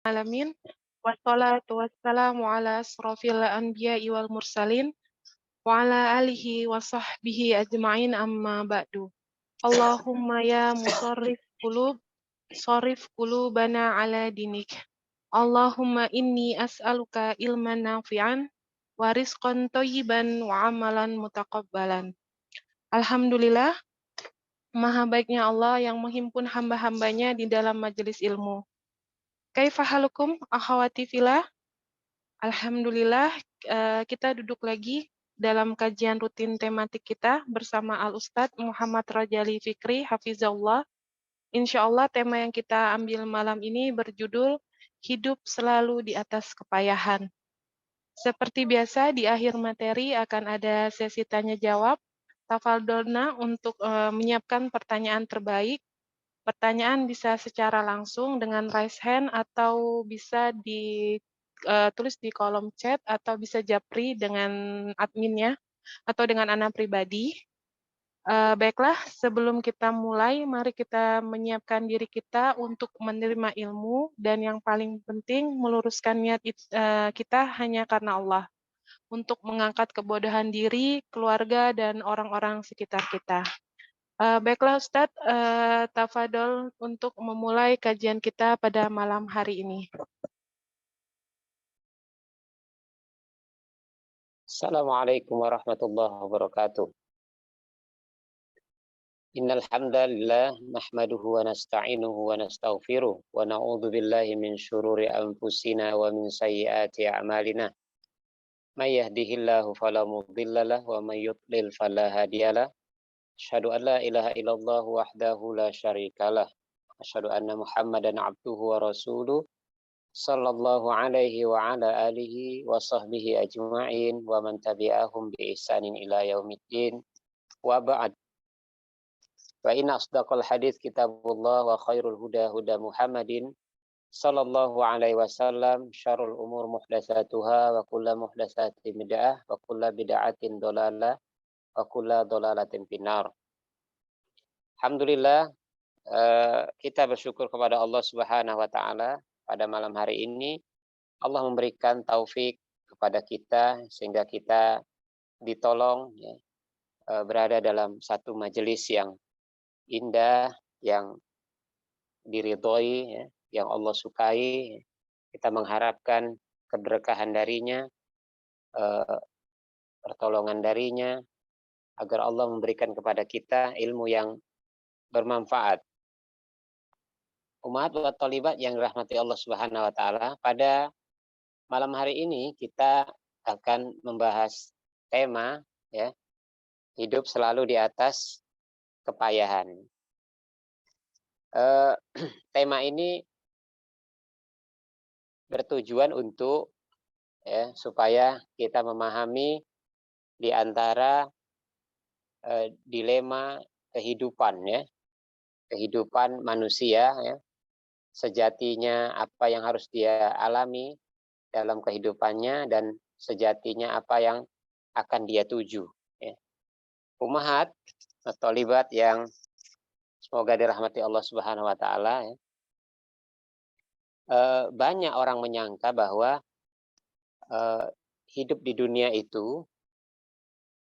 Alamin. Wassalatu wassalamu ala asrofil anbiya'i wal mursalin wa ala alihi wa sahbihi ajma'in amma ba'du. Allahumma ya musarrif qulub, sarif qulubana ala dinik. Allahumma inni as'aluka ilman nafi'an wa rizqan thayyiban wa amalan mutaqabbalan. Alhamdulillah, maha baiknya Allah yang menghimpun hamba-hambanya di dalam majelis ilmu. Kaifa halukum akhawati fillah? Alhamdulillah, kita duduk lagi dalam kajian rutin tematik kita bersama Al-Ustadz Muhammad Rajali Fikri, Hafizahullah. Insya Allah tema yang kita ambil malam ini berjudul Hidup Selalu di Atas Kepayahan. Seperti biasa, di akhir materi akan ada sesi tanya-jawab. Tafadolna untuk menyiapkan pertanyaan terbaik. Pertanyaan bisa secara langsung dengan raise hand atau bisa tulis di kolom chat atau bisa japri dengan adminnya atau dengan Ana pribadi. Baiklah, sebelum kita mulai, mari kita menyiapkan diri kita untuk menerima ilmu dan yang paling penting meluruskan niat kita hanya karena Allah untuk mengangkat kebodohan diri, keluarga, dan orang-orang sekitar kita. Baiklah Ustadz, tafadol untuk memulai kajian kita pada malam hari ini. Assalamualaikum warahmatullahi wabarakatuh. Innal hamdalillah nahmaduhu wa nasta'inuhu wa nastaghfiruh wa na'udzu billahi min syururi anfusina wa min sayyiati a'malina. May yahdihillahu fala mudhillalah wa may yudlil fala hadiyalah. Asyhadu an la ilaha illallah wahdahu la syarikalah. Asyhadu anna Muhammadan abduhu wa rasuluh sallallahu alaihi wa ala alihi wa sahbihi ajma'in wa man tabi'ahum bi ihsanin ila yaumiddin wa ba'd. Wa inna asdaqal hadits kitabullah wa khairul huda huda Muhammadin sallallahu alaihi wasallam, syarrul umur muhdatsatuha wa kullu muhdatsatin bid'ah wa kullu bid'atin dhalalah wa kullu dhalalatin finnar. Alhamdulillah, kita bersyukur kepada Allah Subhanahu wa taala pada malam hari ini Allah memberikan taufik kepada kita sehingga kita ditolong ya, berada dalam satu majelis yang indah, yang diridhoi, ya, yang Allah sukai. Kita mengharapkan keberkahan darinya, pertolongan darinya, agar Allah memberikan kepada kita ilmu yang bermanfaat. Umat wa thalibat yang dirahmati Allah Subhanahu wa taala, pada malam hari ini kita akan membahas tema ya, hidup selalu di atas kepayahan. Tema ini bertujuan untuk ya, supaya kita memahami di antara dilema kehidupan ya, kehidupan manusia ya, sejatinya apa yang harus dia alami dalam kehidupannya dan sejatinya apa yang akan dia tuju ya. Ummahat atau libat yang semoga dirahmati Allah Subhanahu wa taala ya. Banyak orang menyangka bahwa hidup di dunia itu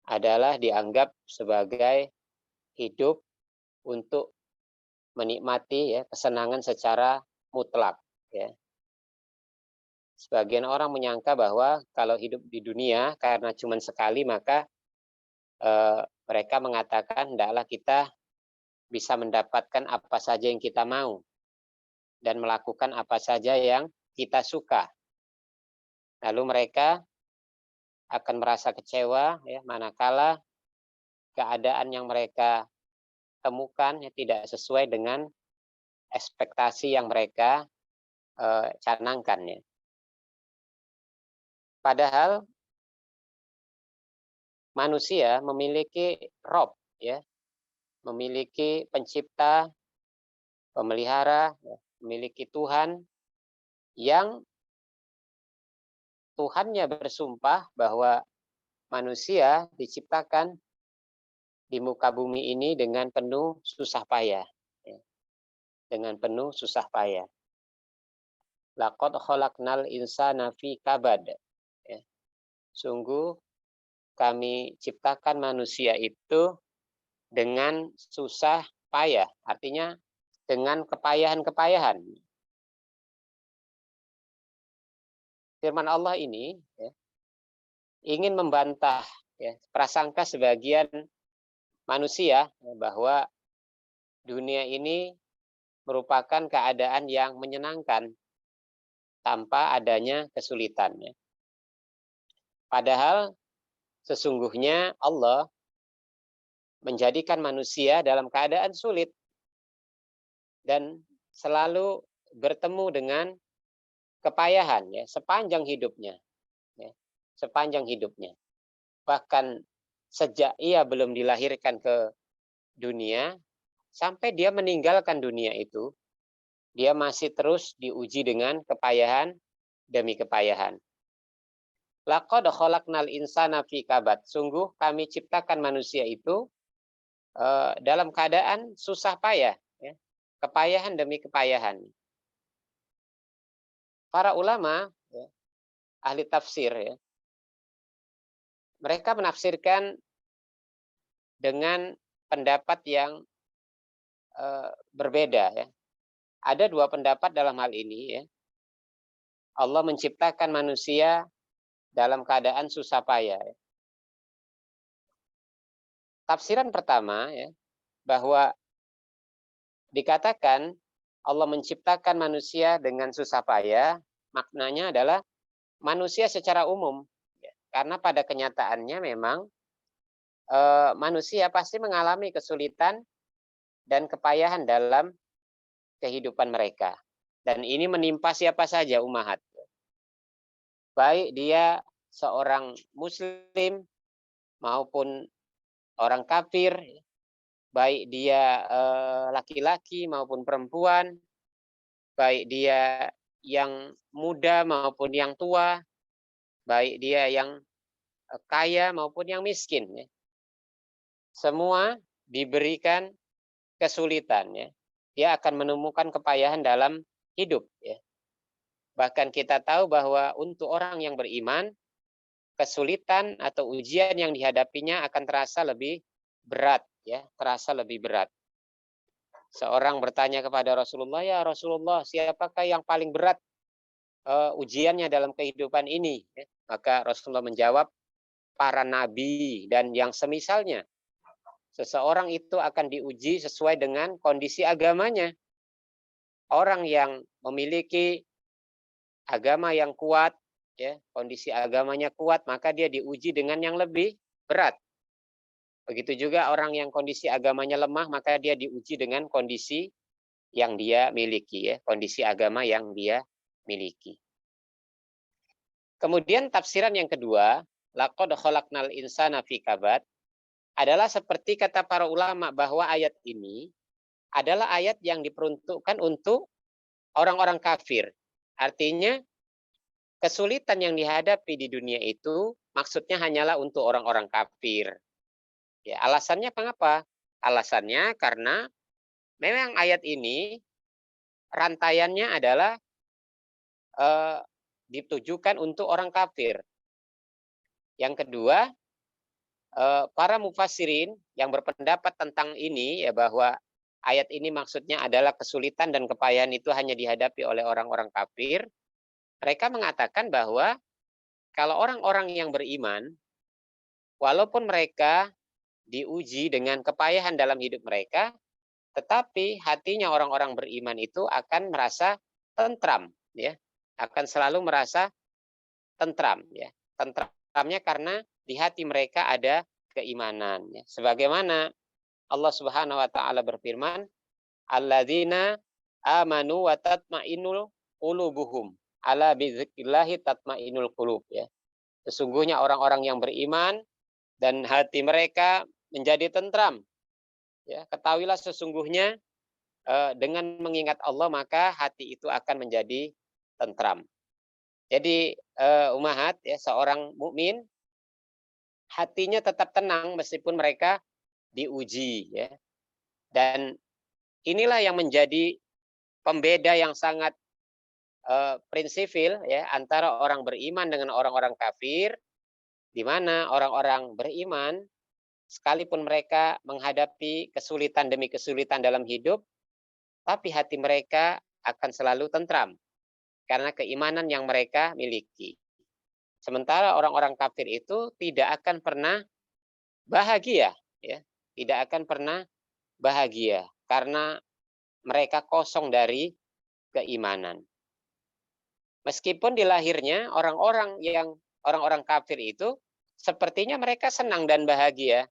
adalah dianggap sebagai hidup untuk menikmati ya, kesenangan secara mutlak ya. Sebagian orang menyangka bahwa kalau hidup di dunia karena cuma sekali maka mereka mengatakan hendaklah kita bisa mendapatkan apa saja yang kita mau dan melakukan apa saja yang kita suka. Lalu mereka akan merasa kecewa ya, manakala keadaan yang mereka temukan ya, tidak sesuai dengan ekspektasi yang mereka canangkan ya. Padahal manusia memiliki Rob ya, memiliki pencipta, pemelihara, ya, memiliki Tuhan yang Tuhannya bersumpah bahwa manusia diciptakan di muka bumi ini dengan penuh susah payah. Ya. Dengan penuh susah payah. Laqad khalaqnal insana fi kabad. Ya. Sungguh kami ciptakan manusia itu dengan susah payah, artinya dengan kepayahan-kepayahan. Firman Allah ini ya, ingin membantah ya, prasangka sebagian manusia ya, bahwa dunia ini merupakan keadaan yang menyenangkan tanpa adanya kesulitan. Ya. Padahal sesungguhnya Allah menjadikan manusia dalam keadaan sulit dan selalu bertemu dengan kepayahan ya sepanjang hidupnya. Ya, sepanjang hidupnya. Bahkan sejak ia belum dilahirkan ke dunia, sampai dia meninggalkan dunia itu, dia masih terus diuji dengan kepayahan demi kepayahan. Laqad khalaqnal insana fi kabad. Sungguh kami ciptakan manusia itu dalam keadaan susah payah, ya. Kepayahan demi kepayahan. Para ulama, ya, ahli tafsir, ya, mereka menafsirkan dengan pendapat yang berbeda. Ya. Ada dua pendapat dalam hal ini. Ya. Allah menciptakan manusia dalam keadaan susah payah. Ya. Tafsiran pertama, ya, bahwa dikatakan Allah menciptakan manusia dengan susah payah, maknanya adalah manusia secara umum. Ya. Karena pada kenyataannya memang manusia pasti mengalami kesulitan dan kepayahan dalam kehidupan mereka. Dan ini menimpa siapa saja umahat. Baik dia seorang muslim maupun orang kafir, baik dia laki-laki maupun perempuan, baik dia yang muda maupun yang tua, baik dia yang kaya maupun yang miskin. Ya. Semua diberikan kesulitan. Ya. Dia akan menemukan kepayahan dalam hidup. Ya. Bahkan kita tahu bahwa untuk orang yang beriman, kesulitan atau ujian yang dihadapinya akan terasa lebih berat, ya, terasa lebih berat. Seorang bertanya kepada Rasulullah, ya Rasulullah, siapakah yang paling berat ujiannya dalam kehidupan ini? Ya, maka Rasulullah menjawab, para nabi dan yang semisalnya. Seseorang itu akan diuji sesuai dengan kondisi agamanya. Orang yang memiliki agama yang kuat, ya, kondisi agamanya kuat, maka dia diuji dengan yang lebih berat. Begitu juga orang yang kondisi agamanya lemah, maka dia diuji dengan kondisi yang dia miliki, ya, kondisi agama yang dia miliki. Kemudian tafsiran yang kedua, laqad khalaqnal insana fi kabad, adalah seperti kata para ulama bahwa ayat ini adalah ayat yang diperuntukkan untuk orang-orang kafir. Artinya kesulitan yang dihadapi di dunia itu maksudnya hanyalah untuk orang-orang kafir. Ya, alasannya mengapa? Alasannya karena memang ayat ini rantaiannya adalah ditujukan untuk orang kafir. Yang kedua, para mufassirin yang berpendapat tentang ini ya bahwa ayat ini maksudnya adalah kesulitan dan kepayahan itu hanya dihadapi oleh orang-orang kafir. Mereka mengatakan bahwa kalau orang-orang yang beriman, walaupun mereka diuji dengan kepayahan dalam hidup mereka, tetapi hatinya orang-orang beriman itu akan merasa tentram, ya, akan selalu merasa tentram, ya, tentramnya karena di hati mereka ada keimanan. Ya. Sebagaimana Allah Subhanahu Wa Taala berfirman, alladzina amanu wa tatmainul qulubuhum ala bizikrillahi tatmainul qulub. Ya. Sesungguhnya orang-orang yang beriman dan hati mereka menjadi tentram. Ya, ketahuilah sesungguhnya dengan mengingat Allah maka hati itu akan menjadi tentram. Jadi umahat ya seorang mukmin hatinya tetap tenang meskipun mereka diuji ya. Dan inilah yang menjadi pembeda yang sangat prinsipil ya antara orang beriman dengan orang-orang kafir, di mana orang-orang beriman sekalipun mereka menghadapi kesulitan demi kesulitan dalam hidup, tapi hati mereka akan selalu tentram karena keimanan yang mereka miliki. Sementara orang-orang kafir itu tidak akan pernah bahagia, ya, tidak akan pernah bahagia karena mereka kosong dari keimanan. Meskipun di lahirnya orang-orang kafir itu sepertinya mereka senang dan bahagia,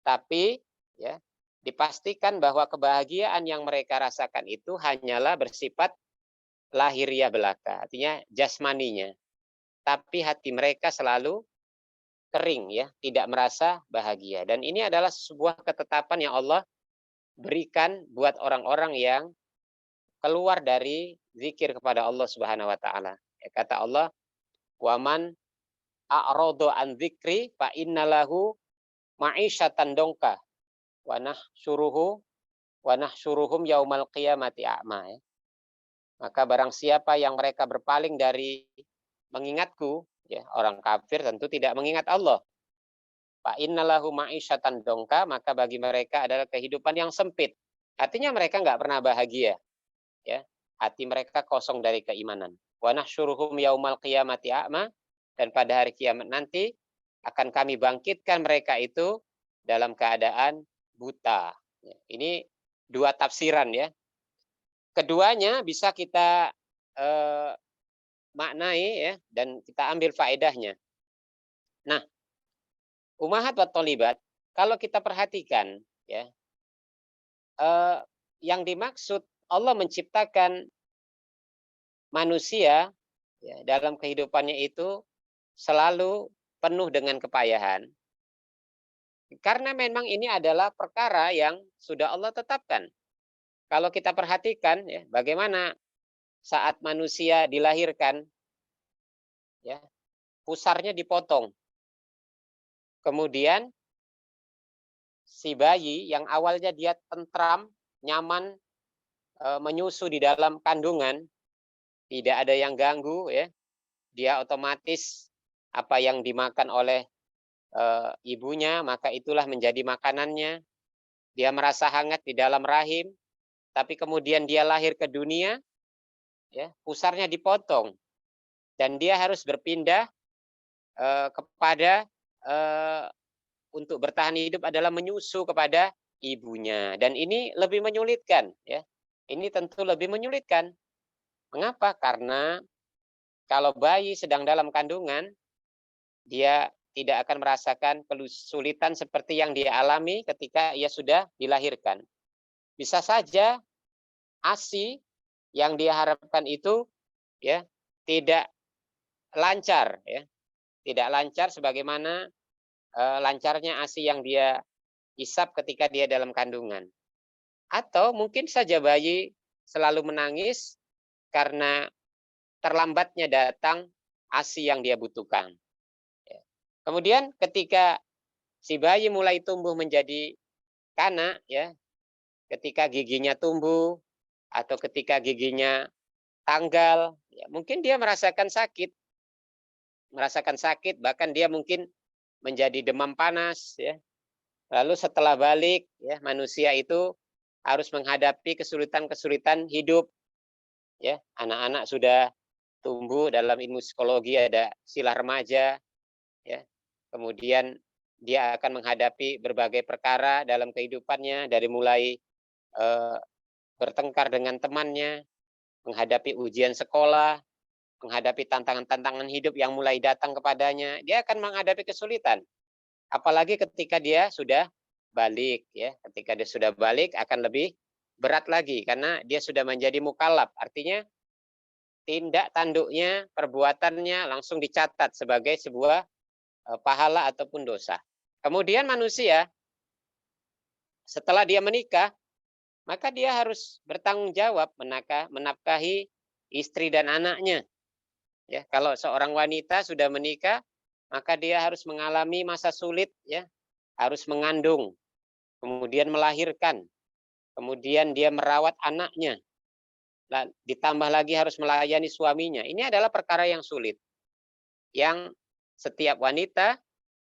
tapi ya dipastikan bahwa kebahagiaan yang mereka rasakan itu hanyalah bersifat lahiriah belaka, artinya jasmaninya. Tapi hati mereka selalu kering ya, tidak merasa bahagia. Dan ini adalah sebuah ketetapan yang Allah berikan buat orang-orang yang keluar dari zikir kepada Allah Subhanahu wa taala. Ya, kata Allah, "Waman a'radu an dzikri fa innalahu ma'isyatan dongka wa nahsyuruhum yaumal qiyamati a'ma." Ya. Maka barang siapa yang mereka berpaling dari mengingatku, ya, orang kafir tentu tidak mengingat Allah. Fa innalahu ma'isyatan dongka, maka bagi mereka adalah kehidupan yang sempit. Artinya mereka nggak pernah bahagia. Ya, hati mereka kosong dari keimanan. Wa nahsyuruhum yaumal qiyamati a'ma, dan pada hari kiamat nanti akan kami bangkitkan mereka itu dalam keadaan buta. Ya, ini dua tafsiran ya. Keduanya bisa kita maknai ya dan kita ambil faedahnya. Nah, ummahat wa tholibat, kalau kita perhatikan ya, yang dimaksud Allah menciptakan manusia ya, dalam kehidupannya itu selalu penuh dengan kepayahan. Karena memang ini adalah perkara yang sudah Allah tetapkan. Kalau kita perhatikan ya, bagaimana saat manusia dilahirkan, ya, pusarnya dipotong. Kemudian si bayi yang awalnya dia tentram, nyaman, menyusu di dalam kandungan, tidak ada yang ganggu, ya, dia otomatis apa yang dimakan oleh ibunya, maka itulah menjadi makanannya. Dia merasa hangat di dalam rahim, tapi kemudian dia lahir ke dunia, ya, pusarnya dipotong, dan dia harus berpindah kepada untuk bertahan hidup adalah menyusu kepada ibunya, dan ini lebih menyulitkan, ya. Ini tentu lebih menyulitkan. Mengapa? Karena kalau bayi sedang dalam kandungan, dia tidak akan merasakan kesulitan seperti yang dia alami ketika ia sudah dilahirkan. Bisa saja ASI yang dia harapkan itu ya tidak lancar, ya. Tidak lancar sebagaimana lancarnya ASI yang dia hisap ketika dia dalam kandungan. Atau mungkin saja bayi selalu menangis karena terlambatnya datang ASI yang dia butuhkan. Kemudian ketika si bayi mulai tumbuh menjadi kanak, ya, ketika giginya tumbuh atau ketika giginya tanggal, ya, mungkin dia merasakan sakit, bahkan dia mungkin menjadi demam panas, ya. Lalu setelah balik, ya, manusia itu harus menghadapi kesulitan-kesulitan hidup, ya. Anak-anak sudah tumbuh, dalam ilmu psikologi ada sila remaja, ya. Kemudian dia akan menghadapi berbagai perkara dalam kehidupannya, dari mulai bertengkar dengan temannya, menghadapi ujian sekolah, menghadapi tantangan-tantangan hidup yang mulai datang kepadanya. Dia akan menghadapi kesulitan. Apalagi ketika dia sudah balik, ya. Ketika dia sudah balik akan lebih berat lagi karena dia sudah menjadi mukallaf. Artinya tindak tanduknya, perbuatannya langsung dicatat sebagai sebuah pahala ataupun dosa. Kemudian manusia setelah dia menikah, maka dia harus bertanggung jawab menafkahi istri dan anaknya. Ya, kalau seorang wanita sudah menikah, maka dia harus mengalami masa sulit, ya, harus mengandung, kemudian melahirkan, kemudian dia merawat anaknya, ditambah lagi harus melayani suaminya. Ini adalah perkara yang sulit, yang setiap wanita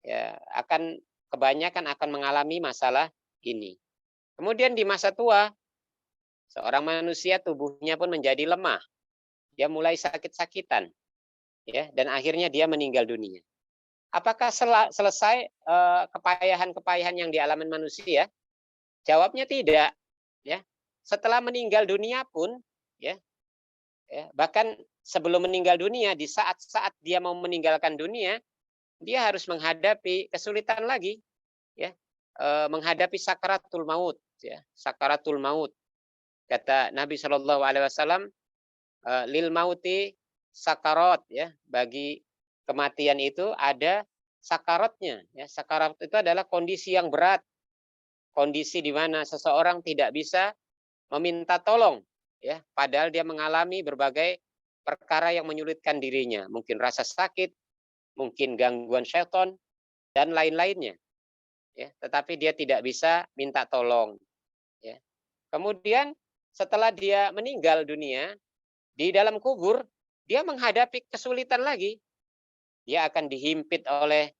ya kebanyakan akan mengalami masalah ini. Kemudian di masa tua, seorang manusia tubuhnya pun menjadi lemah. Dia mulai sakit-sakitan, ya, dan akhirnya dia meninggal dunia. Apakah selesai kepayahan-kepayahan yang dialami manusia? Jawabnya tidak. Ya, setelah meninggal dunia pun, ya, bahkan sebelum meninggal dunia, di saat-saat dia mau meninggalkan dunia, dia harus menghadapi kesulitan lagi, ya, menghadapi sakaratul maut, ya, sakaratul maut. Kata Nabi Shallallahu Alaihi Wasallam, lil mauti sakarat, ya, bagi kematian itu ada sakaratnya, ya. Sakarat itu adalah kondisi yang berat, kondisi di mana seseorang tidak bisa meminta tolong, ya, padahal dia mengalami berbagai perkara yang menyulitkan dirinya, mungkin rasa sakit, mungkin gangguan syaitan dan lain-lainnya, ya, tetapi dia tidak bisa minta tolong, ya. Kemudian setelah dia meninggal dunia, di dalam kubur dia menghadapi kesulitan lagi. Dia akan dihimpit oleh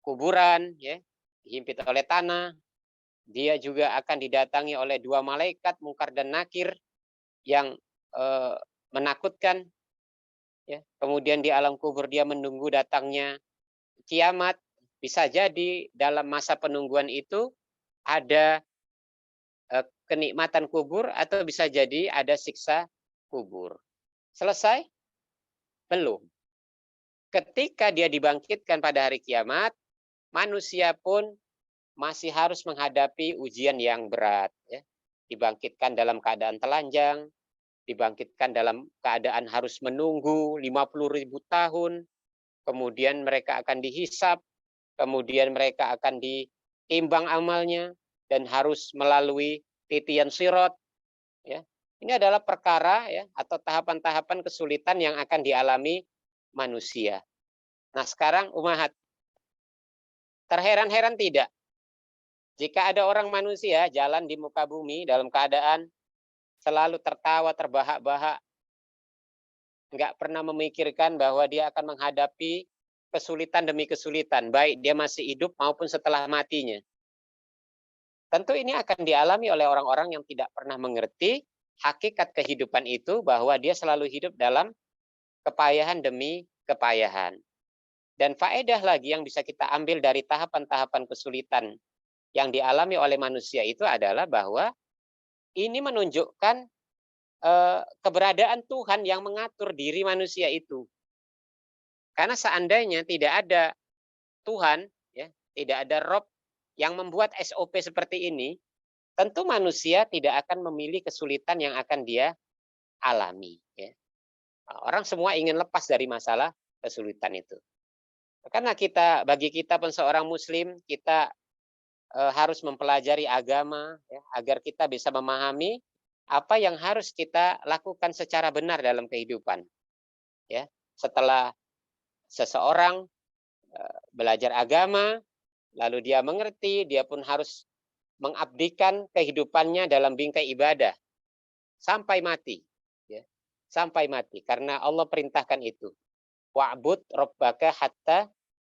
kuburan, ya, dihimpit oleh tanah. Dia juga akan didatangi oleh dua malaikat Mungkar dan Nakir yang menakutkan, ya. Kemudian di alam kubur dia menunggu datangnya kiamat. Bisa jadi dalam masa penungguan itu ada kenikmatan kubur atau bisa jadi ada siksa kubur. Selesai? Belum. Ketika dia dibangkitkan pada hari kiamat, manusia pun masih harus menghadapi ujian yang berat, ya. Dibangkitkan dalam keadaan telanjang, dibangkitkan dalam keadaan harus menunggu 50.000 tahun, kemudian mereka akan dihisap, kemudian mereka akan ditimbang amalnya, dan harus melalui titian sirat, ya. Ini adalah perkara, ya, atau tahapan-tahapan kesulitan yang akan dialami manusia. Nah, sekarang umahat, terheran-heran tidak jika ada orang manusia jalan di muka bumi dalam keadaan selalu tertawa terbahak-bahak, nggak pernah memikirkan bahwa dia akan menghadapi kesulitan demi kesulitan, baik dia masih hidup maupun setelah matinya. Tentu ini akan dialami oleh orang-orang yang tidak pernah mengerti hakikat kehidupan itu, bahwa dia selalu hidup dalam kepayahan demi kepayahan. Dan faedah lagi yang bisa kita ambil dari tahapan-tahapan kesulitan yang dialami oleh manusia itu adalah bahwa ini menunjukkan keberadaan Tuhan yang mengatur diri manusia itu. Karena seandainya tidak ada Tuhan, ya, tidak ada Rob yang membuat SOP seperti ini, tentu manusia tidak akan memilih kesulitan yang akan dia alami, ya. Orang semua ingin lepas dari masalah kesulitan itu. Karena bagi kita pun seorang Muslim, kita harus mempelajari agama, ya, agar kita bisa memahami apa yang harus kita lakukan secara benar dalam kehidupan. Ya, setelah seseorang belajar agama, lalu dia mengerti, dia pun harus mengabdikan kehidupannya dalam bingkai ibadah sampai mati, ya, sampai mati. Karena Allah perintahkan itu, wa'bud rabbaka hatta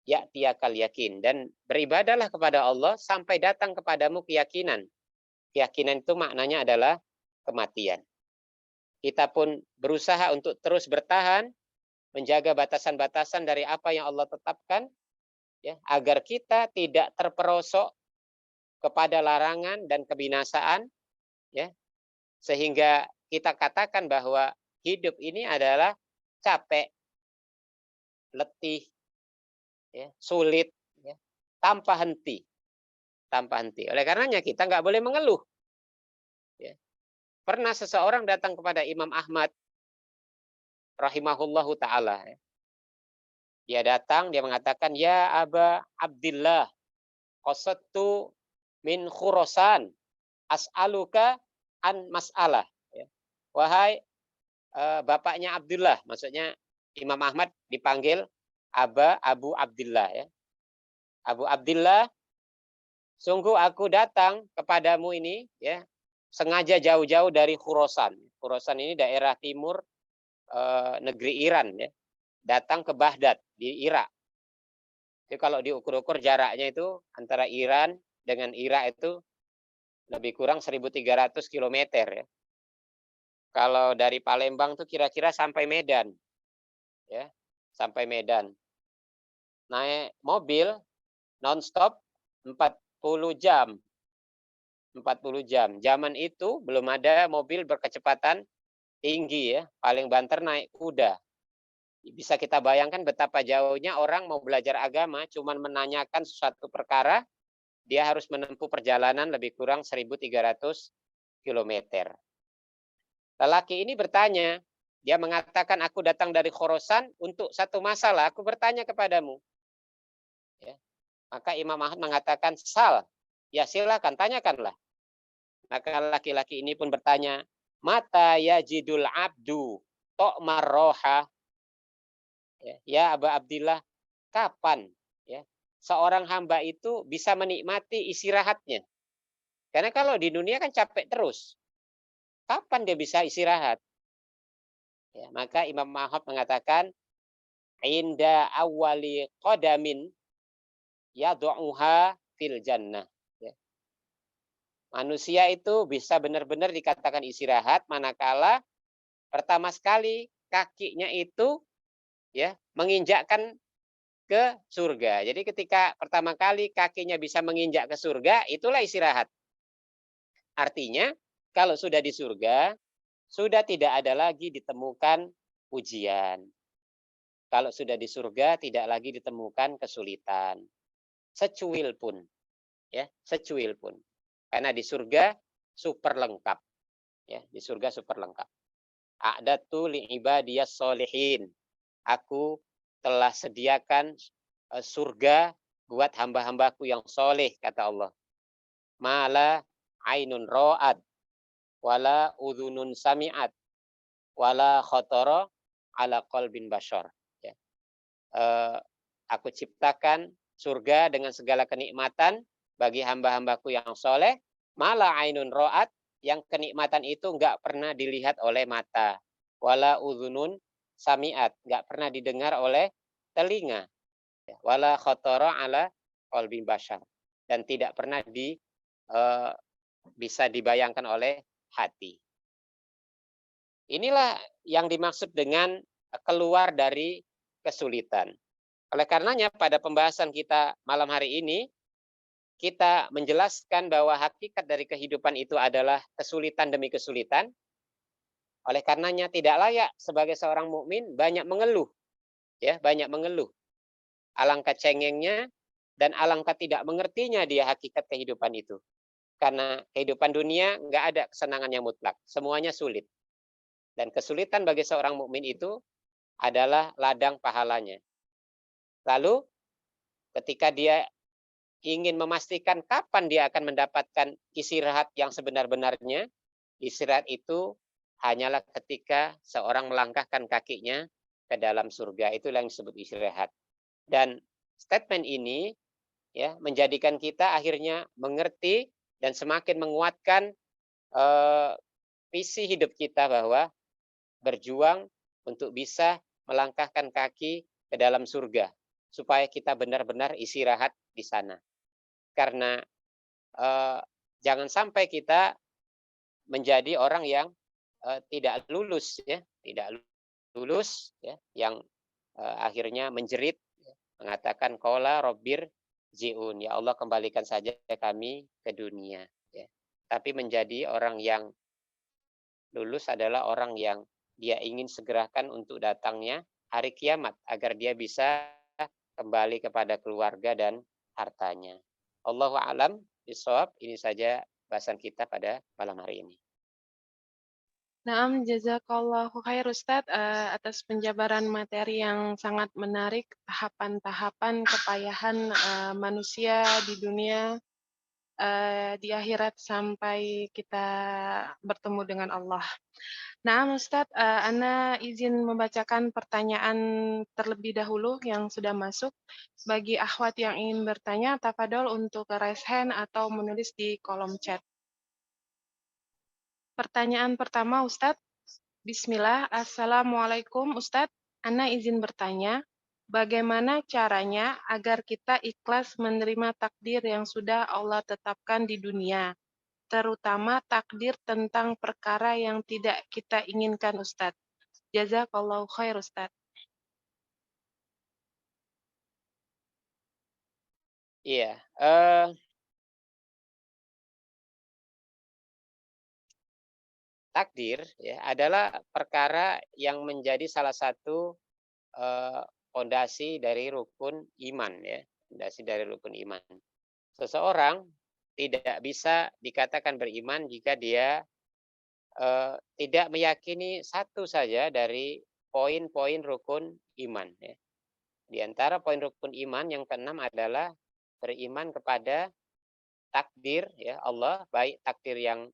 ya'tiyakal yakin, dan beribadahlah kepada Allah sampai datang kepadamu keyakinan. Keyakinan itu maknanya adalah kematian. Kita pun berusaha untuk terus bertahan, menjaga batasan-batasan dari apa yang Allah tetapkan, ya, agar kita tidak terperosok kepada larangan dan kebinasaan, ya, sehingga kita katakan bahwa hidup ini adalah capek, letih, ya, sulit, ya, tanpa henti, tanpa henti. Oleh karenanya kita nggak boleh mengeluh. Ya. Pernah seseorang datang kepada Imam Ahmad rahimahullahu taala. Ya. Dia datang, dia mengatakan, ya Aba Abdillah, qasadtu min Khurasan, as'aluka an mas'alah. Ya. Wahai bapaknya Abdullah, maksudnya Imam Ahmad dipanggil Abu Abdillah, ya. Abu Abdillah, sungguh aku datang kepadamu ini, ya, sengaja jauh-jauh dari Khurasan. Khurasan ini daerah timur negeri Iran ya. Datang ke Baghdad di Irak. Jadi kalau diukur-ukur jaraknya itu antara Iran dengan Irak itu lebih kurang 1.300 kilometer ya. Kalau dari Palembang tuh kira-kira sampai Medan. Ya, sampai Medan. Naik mobil nonstop 40 jam. 40 jam. Zaman itu belum ada mobil berkecepatan tinggi ya. Paling banter naik kuda. Bisa kita bayangkan betapa jauhnya orang mau belajar agama, cuman menanyakan sesuatu perkara, dia harus menempuh perjalanan lebih kurang 1.300 kilometer. Lelaki ini bertanya, dia mengatakan, aku datang dari Khorasan untuk satu masalah, aku bertanya kepadamu. Ya. Maka Imam Ahmad mengatakan, sal, ya silakan, tanyakanlah. Maka laki-laki ini pun bertanya, mata yajidul abdu to'mar roha. Ya Aba Abdillah, kapan ya seorang hamba itu bisa menikmati istirahatnya? Karena kalau di dunia kan capek terus. Kapan dia bisa istirahat? Ya, maka Imam Ahmad mengatakan, inda awali qadamin yad'uha fil jannah. Ya. Manusia itu bisa benar-benar dikatakan istirahat manakala pertama sekali kakinya itu ya menginjakkan ke surga. Jadi ketika pertama kali kakinya bisa menginjak ke surga, itulah istirahat. Artinya, kalau sudah di surga, sudah tidak ada lagi ditemukan ujian. Kalau sudah di surga, tidak lagi ditemukan kesulitan. Secuil pun. Ya, secuil pun. Karena di surga super lengkap. Ya, di surga super lengkap. A'datu li'ibadiyas solihin. Aku telah sediakan surga buat hamba-hambaku yang soleh, kata Allah. Mala ainun ro'ad, wala udhunun sami'at, wala khotoro ala qalbin bashar. Ya. Aku ciptakan surga dengan segala kenikmatan bagi hamba-hambaku yang soleh. Mala ainun ro'ad, yang kenikmatan itu enggak pernah dilihat oleh mata. Wala udhunun sami'at, enggak pernah didengar oleh telinga. Wala khotoro ala qalbi bashar, dan tidak pernah bisa dibayangkan oleh hati. Inilah yang dimaksud dengan keluar dari kesulitan. Oleh karenanya pada pembahasan kita malam hari ini, kita menjelaskan bahwa hakikat dari kehidupan itu adalah kesulitan demi kesulitan. Oleh karenanya tidak layak sebagai seorang mukmin banyak mengeluh, ya, banyak mengeluh. Alangkah cengengnya dan alangkah tidak mengertinya dia hakikat kehidupan itu. Karena kehidupan dunia nggak ada kesenangan yang mutlak, semuanya sulit. Dan kesulitan bagi seorang mukmin itu adalah ladang pahalanya. Lalu ketika dia ingin memastikan kapan dia akan mendapatkan istirahat yang sebenar-benarnya, istirahat itu hanyalah ketika seorang melangkahkan kakinya ke dalam surga. Itulah yang disebut istirahat. Dan statement ini ya menjadikan kita akhirnya mengerti dan semakin menguatkan visi hidup kita bahwa berjuang untuk bisa melangkahkan kaki ke dalam surga supaya kita benar-benar istirahat di sana. Karena jangan sampai kita menjadi orang yang tidak lulus ya, tidak lulus ya, yang akhirnya menjerit mengatakan qala rabbir ji'un, ya Allah kembalikan saja kami ke dunia ya. Tapi menjadi orang yang lulus adalah orang yang dia ingin segerakan untuk datangnya hari kiamat agar dia bisa kembali kepada keluarga dan hartanya. Allahu a'lam bishawab. Ini saja bahasan kita pada malam hari ini. Naam, jazakallahu khair Ustadz atas penjabaran materi yang sangat menarik, tahapan-tahapan kepayahan manusia di dunia, di akhirat sampai kita bertemu dengan Allah. Nah, Ustadz, Ana izin membacakan pertanyaan terlebih dahulu yang sudah masuk. Bagi akhwat yang ingin bertanya, tafadhol untuk raise hand atau menulis di kolom chat. Pertanyaan pertama, Ustadz. Bismillah, Assalamualaikum Ustadz. Ana izin bertanya, bagaimana caranya agar kita ikhlas menerima takdir yang sudah Allah tetapkan di dunia, terutama takdir tentang perkara yang tidak kita inginkan Ustadz. Jazakallahu khair Ustadz. Iya, takdir ya adalah perkara yang menjadi salah satu fondasi dari rukun iman ya, fondasi dari rukun iman. Seseorang tidak bisa dikatakan beriman jika dia tidak meyakini satu saja dari poin-poin rukun iman ya. Di antara poin rukun iman yang keenam adalah beriman kepada takdir ya Allah, baik takdir yang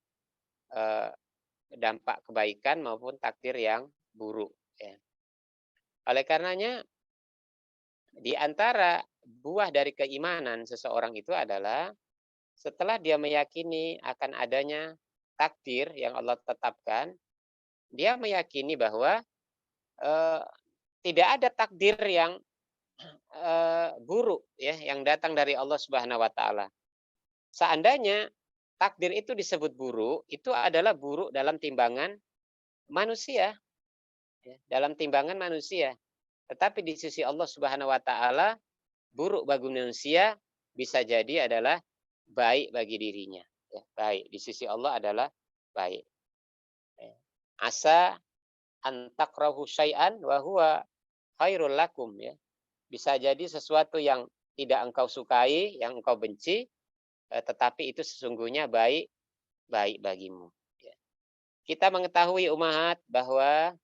eh, dampak kebaikan maupun takdir yang buruk ya. Oleh karenanya di antara buah dari keimanan seseorang itu adalah setelah dia meyakini akan adanya takdir yang Allah tetapkan, dia meyakini bahwa eh, tidak ada takdir yang buruk ya yang datang dari Allah Subhanahu wa taala. Seandainya takdir itu disebut buruk, itu adalah buruk dalam timbangan manusia, ya, dalam timbangan manusia. Tetapi di sisi Allah Subhanahu wa taala, buruk bagi manusia bisa jadi adalah baik bagi dirinya, ya, baik di sisi Allah adalah baik. Ya. Asa antakrahu syai'an wa huwa khairul lakum ya. Bisa jadi sesuatu yang tidak engkau sukai, yang engkau benci, tetapi itu sesungguhnya baik baik bagimu. Ya. Kita mengetahui umat bahwa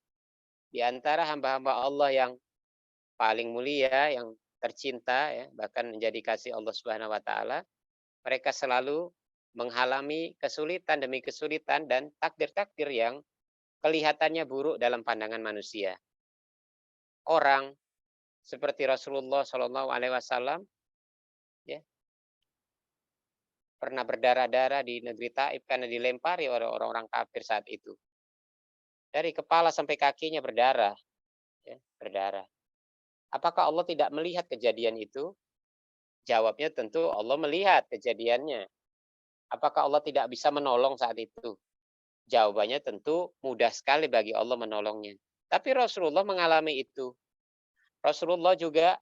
di antara hamba-hamba Allah yang paling mulia, yang tercinta, ya, bahkan menjadi kasih Allah Subhanahu Wa Taala, mereka selalu mengalami kesulitan demi kesulitan dan takdir-takdir yang kelihatannya buruk dalam pandangan manusia. Orang seperti Rasulullah Shallallahu Alaihi Wasallam, ya, pernah berdarah-darah di negeri Taif karena dilempari oleh orang-orang kafir saat itu. Dari kepala sampai kakinya berdarah, ya, berdarah. Apakah Allah tidak melihat kejadian itu? Jawabnya tentu Allah melihat kejadiannya. Apakah Allah tidak bisa menolong saat itu? Jawabannya tentu mudah sekali bagi Allah menolongnya. Tapi Rasulullah mengalami itu. Rasulullah juga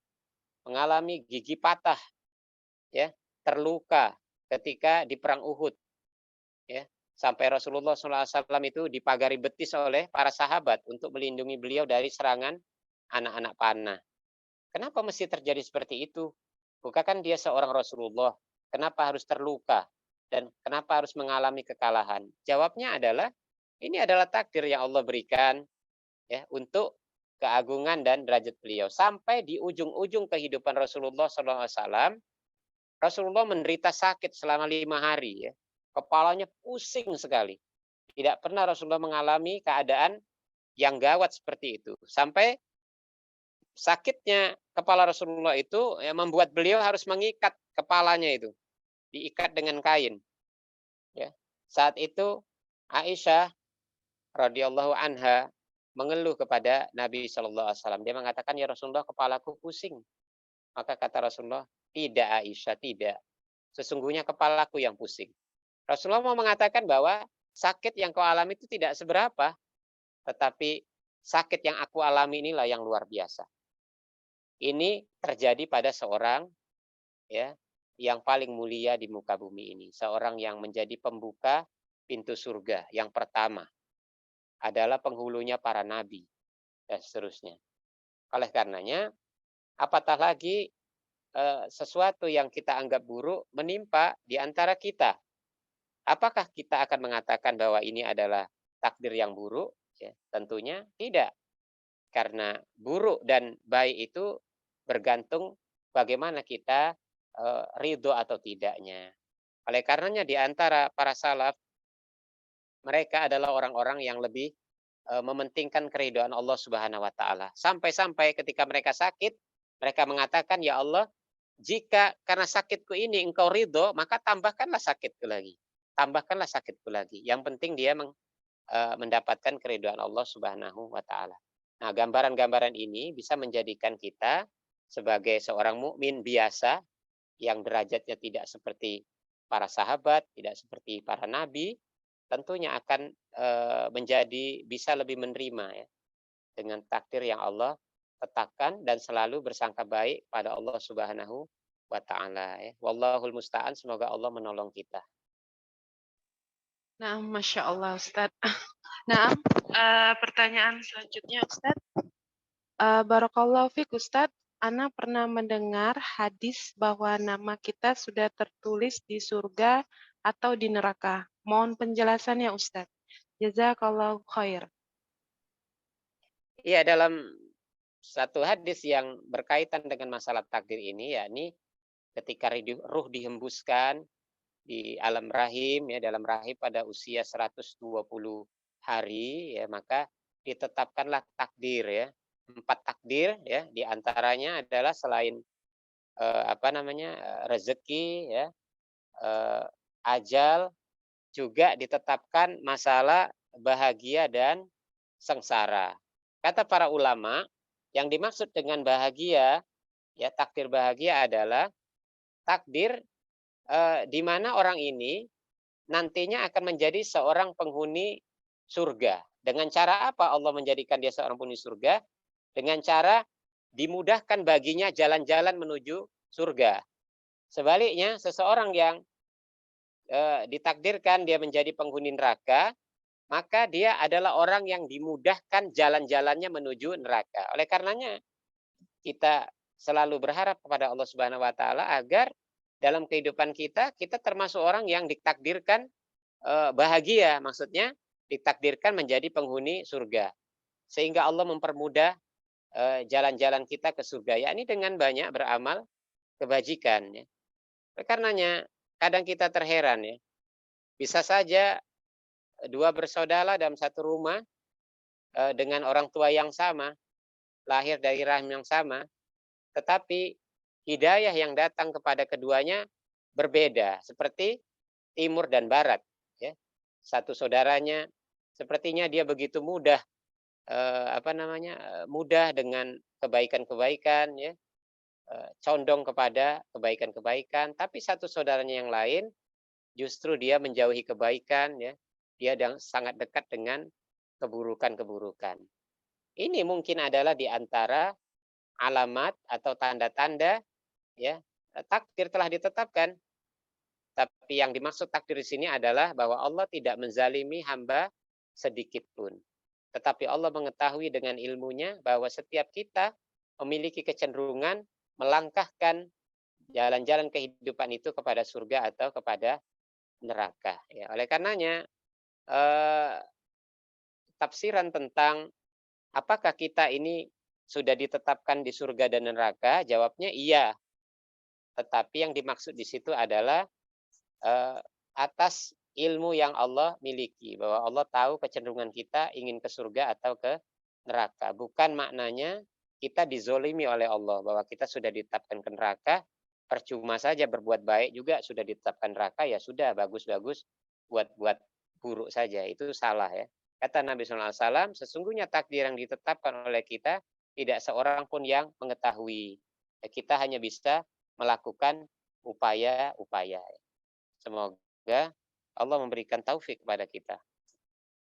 mengalami gigi patah, ya, terluka ketika di perang Uhud, ya. Sampai Rasulullah SAW itu dipagari betis oleh para sahabat untuk melindungi beliau dari serangan anak-anak panah. Kenapa mesti terjadi seperti itu? Bukankah dia seorang Rasulullah? Kenapa harus terluka? Dan kenapa harus mengalami kekalahan? Jawabnya adalah, ini adalah takdir yang Allah berikan ya untuk keagungan dan derajat beliau. Sampai di ujung-ujung kehidupan Rasulullah SAW, Rasulullah menderita sakit selama 5 hari. Ya. Kepalanya pusing sekali. Tidak pernah Rasulullah mengalami keadaan yang gawat seperti itu. Sampai sakitnya kepala Rasulullah itu ya, membuat beliau harus mengikat kepalanya itu. Diikat dengan kain. Ya. Saat itu Aisyah radhiyallahu anha mengeluh kepada Nabi Shallallahu Alaihi Wasallam. Dia mengatakan, ya Rasulullah, kepalaku pusing. Maka kata Rasulullah, tidak Aisyah, tidak. Sesungguhnya kepalaku yang pusing. Rasulullah mau mengatakan bahwa sakit yang kau alami itu tidak seberapa, tetapi sakit yang aku alami inilah yang luar biasa. Ini terjadi pada seorang ya yang paling mulia di muka bumi ini, seorang yang menjadi pembuka pintu surga yang pertama, adalah penghulunya para nabi dan seterusnya. Oleh karenanya, apatah lagi sesuatu yang kita anggap buruk menimpa di antara kita. Apakah kita akan mengatakan bahwa ini adalah takdir yang buruk? Ya, tentunya tidak. Karena buruk dan baik itu bergantung bagaimana kita ridho atau tidaknya. Oleh karenanya di antara para salaf, mereka adalah orang-orang yang lebih mementingkan keridhaan Allah Subhanahu wa taala. Sampai-sampai ketika mereka sakit, mereka mengatakan, "Ya Allah, jika karena sakitku ini engkau ridho, maka tambahkanlah sakitku lagi. Tambahkanlah sakitku lagi. Yang penting dia mendapatkan keridhaan Allah Subhanahu wa taala. Nah, gambaran-gambaran ini bisa menjadikan kita sebagai seorang mukmin biasa yang derajatnya tidak seperti para sahabat, tidak seperti para nabi, tentunya akan menjadi bisa lebih menerima ya dengan takdir yang Allah tetapkan dan selalu bersangka baik pada Allah Subhanahu wa taala ya. Wallahul musta'an, semoga Allah menolong kita. Nah, Masya Allah Ustadz. Nah, pertanyaan selanjutnya Ustadz. Barakallahu fiik Ustadz. Ana pernah mendengar hadis bahwa nama kita sudah tertulis di surga atau di neraka. Mohon penjelasannya Ustadz. Jazakallahu khair. Iya, dalam satu hadis yang berkaitan dengan masalah takdir ini, yakni ketika ruh dihembuskan di alam rahim ya, dalam rahim pada usia 120 hari ya, maka ditetapkanlah takdir ya. 4 takdir ya, di antaranya adalah selain rezeki ya, ajal, juga ditetapkan masalah bahagia dan sengsara. Kata para ulama, yang dimaksud dengan bahagia ya, takdir bahagia adalah takdir di mana orang ini nantinya akan menjadi seorang penghuni surga. Dengan cara apa Allah menjadikan dia seorang penghuni surga? Dengan cara dimudahkan baginya jalan-jalan menuju surga. Sebaliknya, seseorang yang ditakdirkan dia menjadi penghuni neraka, maka dia adalah orang yang dimudahkan jalan-jalannya menuju neraka. Oleh karenanya, kita selalu berharap kepada Allah Subhanahu wa taala agar dalam kehidupan kita, kita termasuk orang yang ditakdirkan bahagia, maksudnya ditakdirkan menjadi penghuni surga. Sehingga Allah mempermudah jalan-jalan kita ke surga, yakni dengan banyak beramal kebajikan ya. Oleh karenanya, kadang kita terheran ya. Bisa saja dua bersaudara dalam satu rumah dengan orang tua yang sama, lahir dari rahim yang sama, tetapi hidayah yang datang kepada keduanya berbeda, seperti timur dan barat ya. Satu saudaranya sepertinya dia begitu mudah mudah dengan kebaikan-kebaikan ya, condong kepada kebaikan-kebaikan, tapi satu saudaranya yang lain justru dia menjauhi kebaikan ya, dia sangat dekat dengan keburukan-keburukan. Ini mungkin adalah di antara alamat atau tanda-tanda ya, takdir telah ditetapkan. Tapi yang dimaksud takdir di sini adalah bahwa Allah tidak menzalimi hamba sedikit pun. Tetapi Allah mengetahui dengan ilmunya bahwa setiap kita memiliki kecenderungan melangkahkan jalan-jalan kehidupan itu kepada surga atau kepada neraka. Ya, oleh karenanya eh, tafsiran tentang apakah kita ini sudah ditetapkan di surga dan neraka, jawabnya iya. Tetapi yang dimaksud di situ adalah atas ilmu yang Allah miliki, bahwa Allah tahu kecenderungan kita ingin ke surga atau ke neraka. Bukan maknanya kita dizolimi oleh Allah, bahwa kita sudah ditetapkan ke neraka, percuma saja berbuat baik juga sudah ditetapkan neraka, ya sudah bagus-bagus buat buruk saja. Itu salah ya. Kata Nabi SAW, sesungguhnya takdir yang ditetapkan oleh kita tidak seorang pun yang mengetahui. Kita hanya bisa melakukan upaya-upaya. Semoga Allah memberikan taufik kepada kita.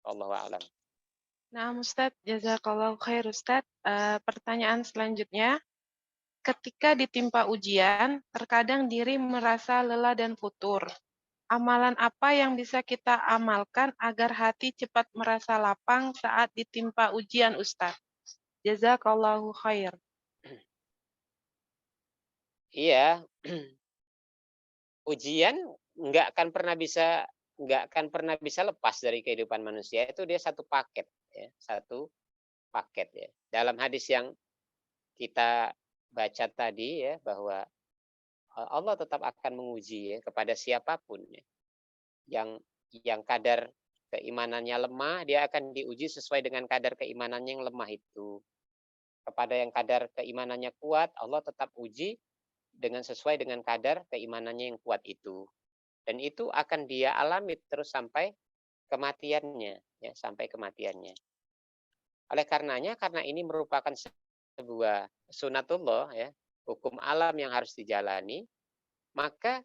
Allahu a'lam. Nah, Ustadz, jazakallahu khair Ustadz. Pertanyaan selanjutnya, ketika ditimpa ujian, terkadang diri merasa lelah dan futur. Amalan apa yang bisa kita amalkan agar hati cepat merasa lapang saat ditimpa ujian, Ustadz? Jazakallahu khair. Iya, ujian nggak akan pernah bisa lepas dari kehidupan manusia. Itu dia satu paket ya, satu paket ya. Dalam hadis yang kita baca tadi ya, bahwa Allah tetap akan menguji ya kepada siapapun ya. Yang kadar keimanannya lemah, dia akan diuji sesuai dengan kadar keimanannya yang lemah itu. Kepada yang kadar keimanannya kuat, Allah tetap uji dengan sesuai dengan kadar keimanannya yang kuat itu. Dan itu akan dia alami terus sampai kematiannya, ya, sampai kematiannya. Oleh karenanya, karena ini merupakan sebuah sunatullah, ya, hukum alam yang harus dijalani, maka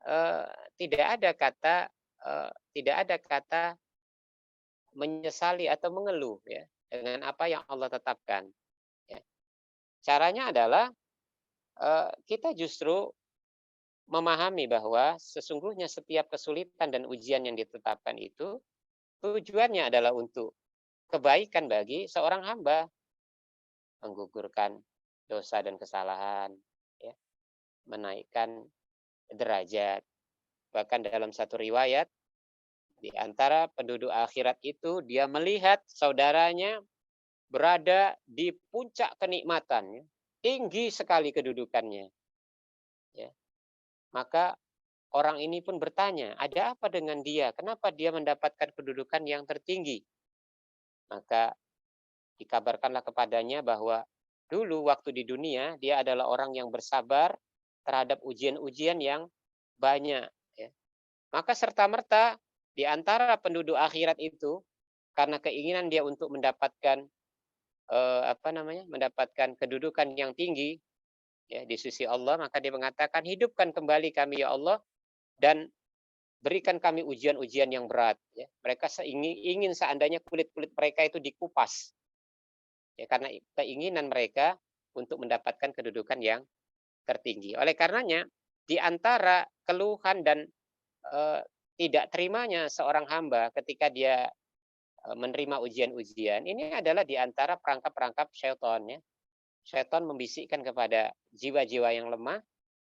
eh, tidak ada kata tidak ada kata menyesali atau mengeluh, ya, dengan apa yang Allah tetapkan. Ya. Caranya adalah kita justru memahami bahwa sesungguhnya setiap kesulitan dan ujian yang ditetapkan itu tujuannya adalah untuk kebaikan bagi seorang hamba, menggugurkan dosa dan kesalahan, ya, menaikkan derajat. Bahkan dalam satu riwayat, di antara penduduk akhirat itu dia melihat saudaranya berada di puncak kenikmatannya, tinggi sekali kedudukannya. Ya. Maka orang ini pun bertanya, ada apa dengan dia? Kenapa dia mendapatkan kedudukan yang tertinggi? Maka dikabarkanlah kepadanya bahwa dulu waktu di dunia dia adalah orang yang bersabar terhadap ujian-ujian yang banyak. Ya. Maka serta-merta di antara penduduk akhirat itu, karena keinginan dia untuk mendapatkan mendapatkan kedudukan yang tinggi, ya, di sisi Allah, maka dia mengatakan, hidupkan kembali kami ya Allah dan berikan kami ujian-ujian yang berat. Ya. Mereka ingin seandainya kulit-kulit mereka itu dikupas, ya, karena keinginan mereka untuk mendapatkan kedudukan yang tertinggi. Oleh karenanya, di antara keluhan dan tidak terimanya seorang hamba ketika dia menerima ujian-ujian, ini adalah di antara perangkap-perangkap syaitan, ya. Syaitan membisikkan kepada jiwa-jiwa yang lemah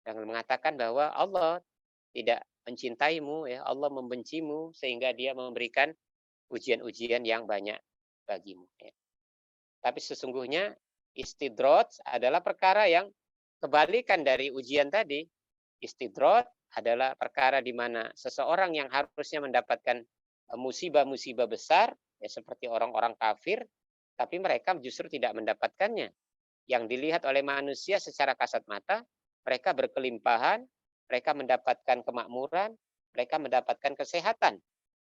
dan mengatakan bahwa Allah tidak mencintaimu, ya, Allah membencimu sehingga dia memberikan ujian-ujian yang banyak bagimu. Ya. Tapi sesungguhnya istidroj adalah perkara yang kebalikan dari ujian tadi. Istidroj adalah perkara di mana seseorang yang harusnya mendapatkan musibah-musibah besar, ya, seperti orang-orang kafir, tapi mereka justru tidak mendapatkannya. Yang dilihat oleh manusia secara kasat mata, mereka berkelimpahan, mereka mendapatkan kemakmuran, mereka mendapatkan kesehatan.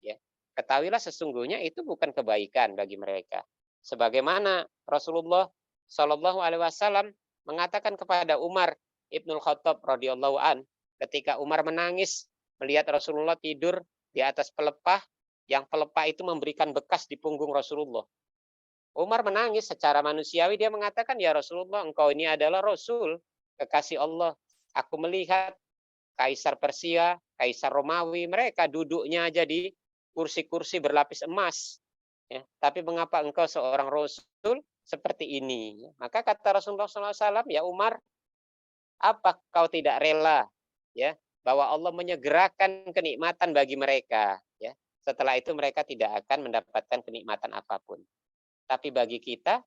Ya. Ketahuilah sesungguhnya itu bukan kebaikan bagi mereka. Sebagaimana Rasulullah Shallallahu Alaihi Wasallam mengatakan kepada Umar Ibnul Khattab radhiyallahu an, ketika Umar menangis melihat Rasulullah tidur di atas pelepah, yang pelepah itu memberikan bekas di punggung Rasulullah. Umar menangis secara manusiawi, dia mengatakan, ya Rasulullah, engkau ini adalah Rasul, kekasih Allah. Aku melihat Kaisar Persia, Kaisar Romawi, mereka duduknya aja di kursi-kursi berlapis emas. Ya, tapi mengapa engkau seorang Rasul seperti ini? Maka kata Rasulullah SAW, ya Umar, apa kau tidak rela, ya, bahwa Allah menyegerakan kenikmatan bagi mereka, ya. Setelah itu mereka tidak akan mendapatkan kenikmatan apapun. Tapi bagi kita,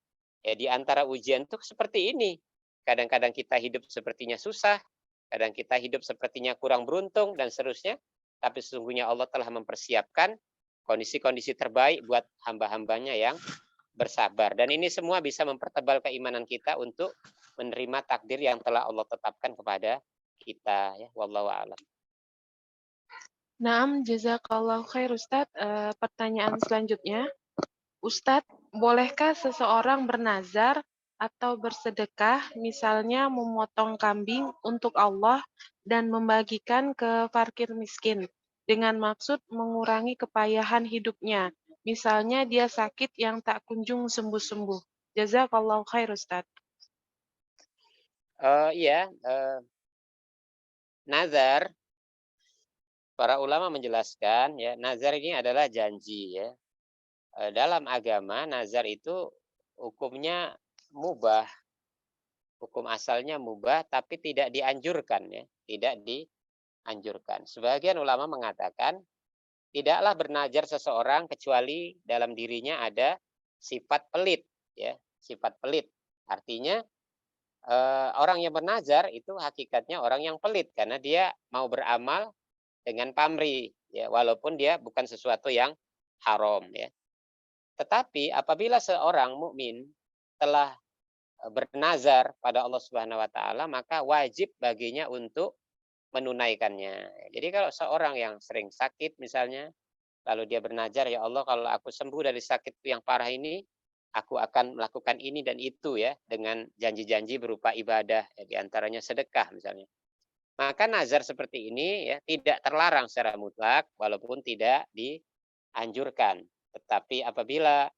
ya, di antara ujian itu seperti ini. Kadang-kadang kita hidup sepertinya susah, kadang kita hidup sepertinya kurang beruntung, dan seterusnya. Tapi sesungguhnya Allah telah mempersiapkan kondisi-kondisi terbaik buat hamba-hambanya yang bersabar. Dan ini semua bisa mempertebal keimanan kita untuk menerima takdir yang telah Allah tetapkan kepada kita. Ya, wallahu a'lam. Naam, jazakallahu khair Ustadz. Pertanyaan selanjutnya, Ustadz, bolehkah seseorang bernazar atau bersedekah, misalnya memotong kambing untuk Allah dan membagikan ke fakir miskin, dengan maksud mengurangi kepayahan hidupnya? Misalnya dia sakit yang tak kunjung sembuh-sembuh. Jazakallahu khair Ustadz. Iya, nazar, para ulama menjelaskan, ya, nazar ini adalah janji, ya. Dalam agama nazar itu hukumnya mubah, hukum asalnya mubah, tapi tidak dianjurkan, ya, tidak dianjurkan. Sebagian ulama mengatakan tidaklah bernazar seseorang kecuali dalam dirinya ada sifat pelit, ya, sifat pelit. Artinya orang yang bernazar itu hakikatnya orang yang pelit karena dia mau beramal dengan pamrih, ya, walaupun dia bukan sesuatu yang haram, ya. Tetapi apabila seorang mukmin telah bernazar pada Allah Subhanahu wa taala, maka wajib baginya untuk menunaikannya. Jadi kalau seorang yang sering sakit misalnya, Lalu dia bernazar, ya Allah kalau aku sembuh dari sakitku yang parah ini, aku akan melakukan ini dan itu ya, dengan janji-janji berupa ibadah, ya, di antaranya sedekah misalnya. Maka nazar seperti ini ya tidak terlarang secara mutlak, walaupun tidak dianjurkan. Tetapi apabila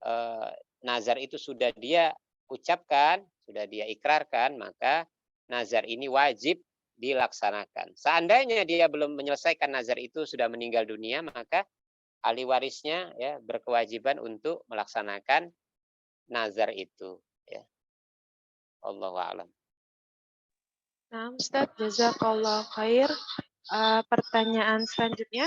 eh, nazar itu sudah dia ucapkan, sudah dia ikrarkan, maka nazar ini wajib dilaksanakan. Seandainya dia belum menyelesaikan nazar itu sudah meninggal dunia, maka ahli warisnya ya berkewajiban untuk melaksanakan nazar itu. Ya, Allahu a'lam. Nah, Ustadz, jazakallah khair. Pertanyaan selanjutnya.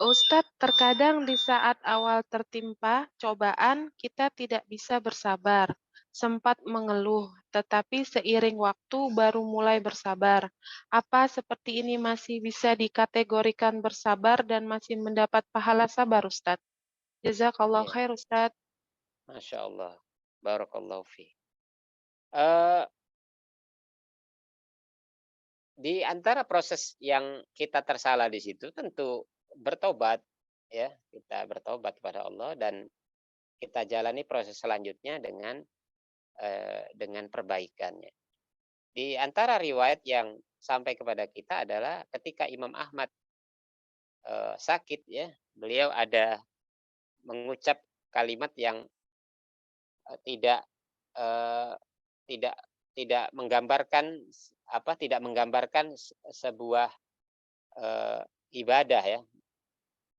Ustadz, terkadang di saat awal tertimpa cobaan, kita tidak bisa bersabar, sempat mengeluh, tetapi seiring waktu baru mulai bersabar. Apa seperti ini masih bisa dikategorikan bersabar dan masih mendapat pahala sabar, Ustadz? Jazakallah Ya, khair, Ustadz. Masya Allah. Barakallahu fi. Eh, di antara proses yang kita tersalah di situ tentu bertobat ya, kita bertobat kepada Allah dan kita jalani proses selanjutnya dengan perbaikannya. Di antara riwayat yang sampai kepada kita adalah ketika Imam Ahmad sakit ya, beliau ada mengucap kalimat yang tidak eh, tidak tidak menggambarkan tidak menggambarkan sebuah eh, ibadah ya.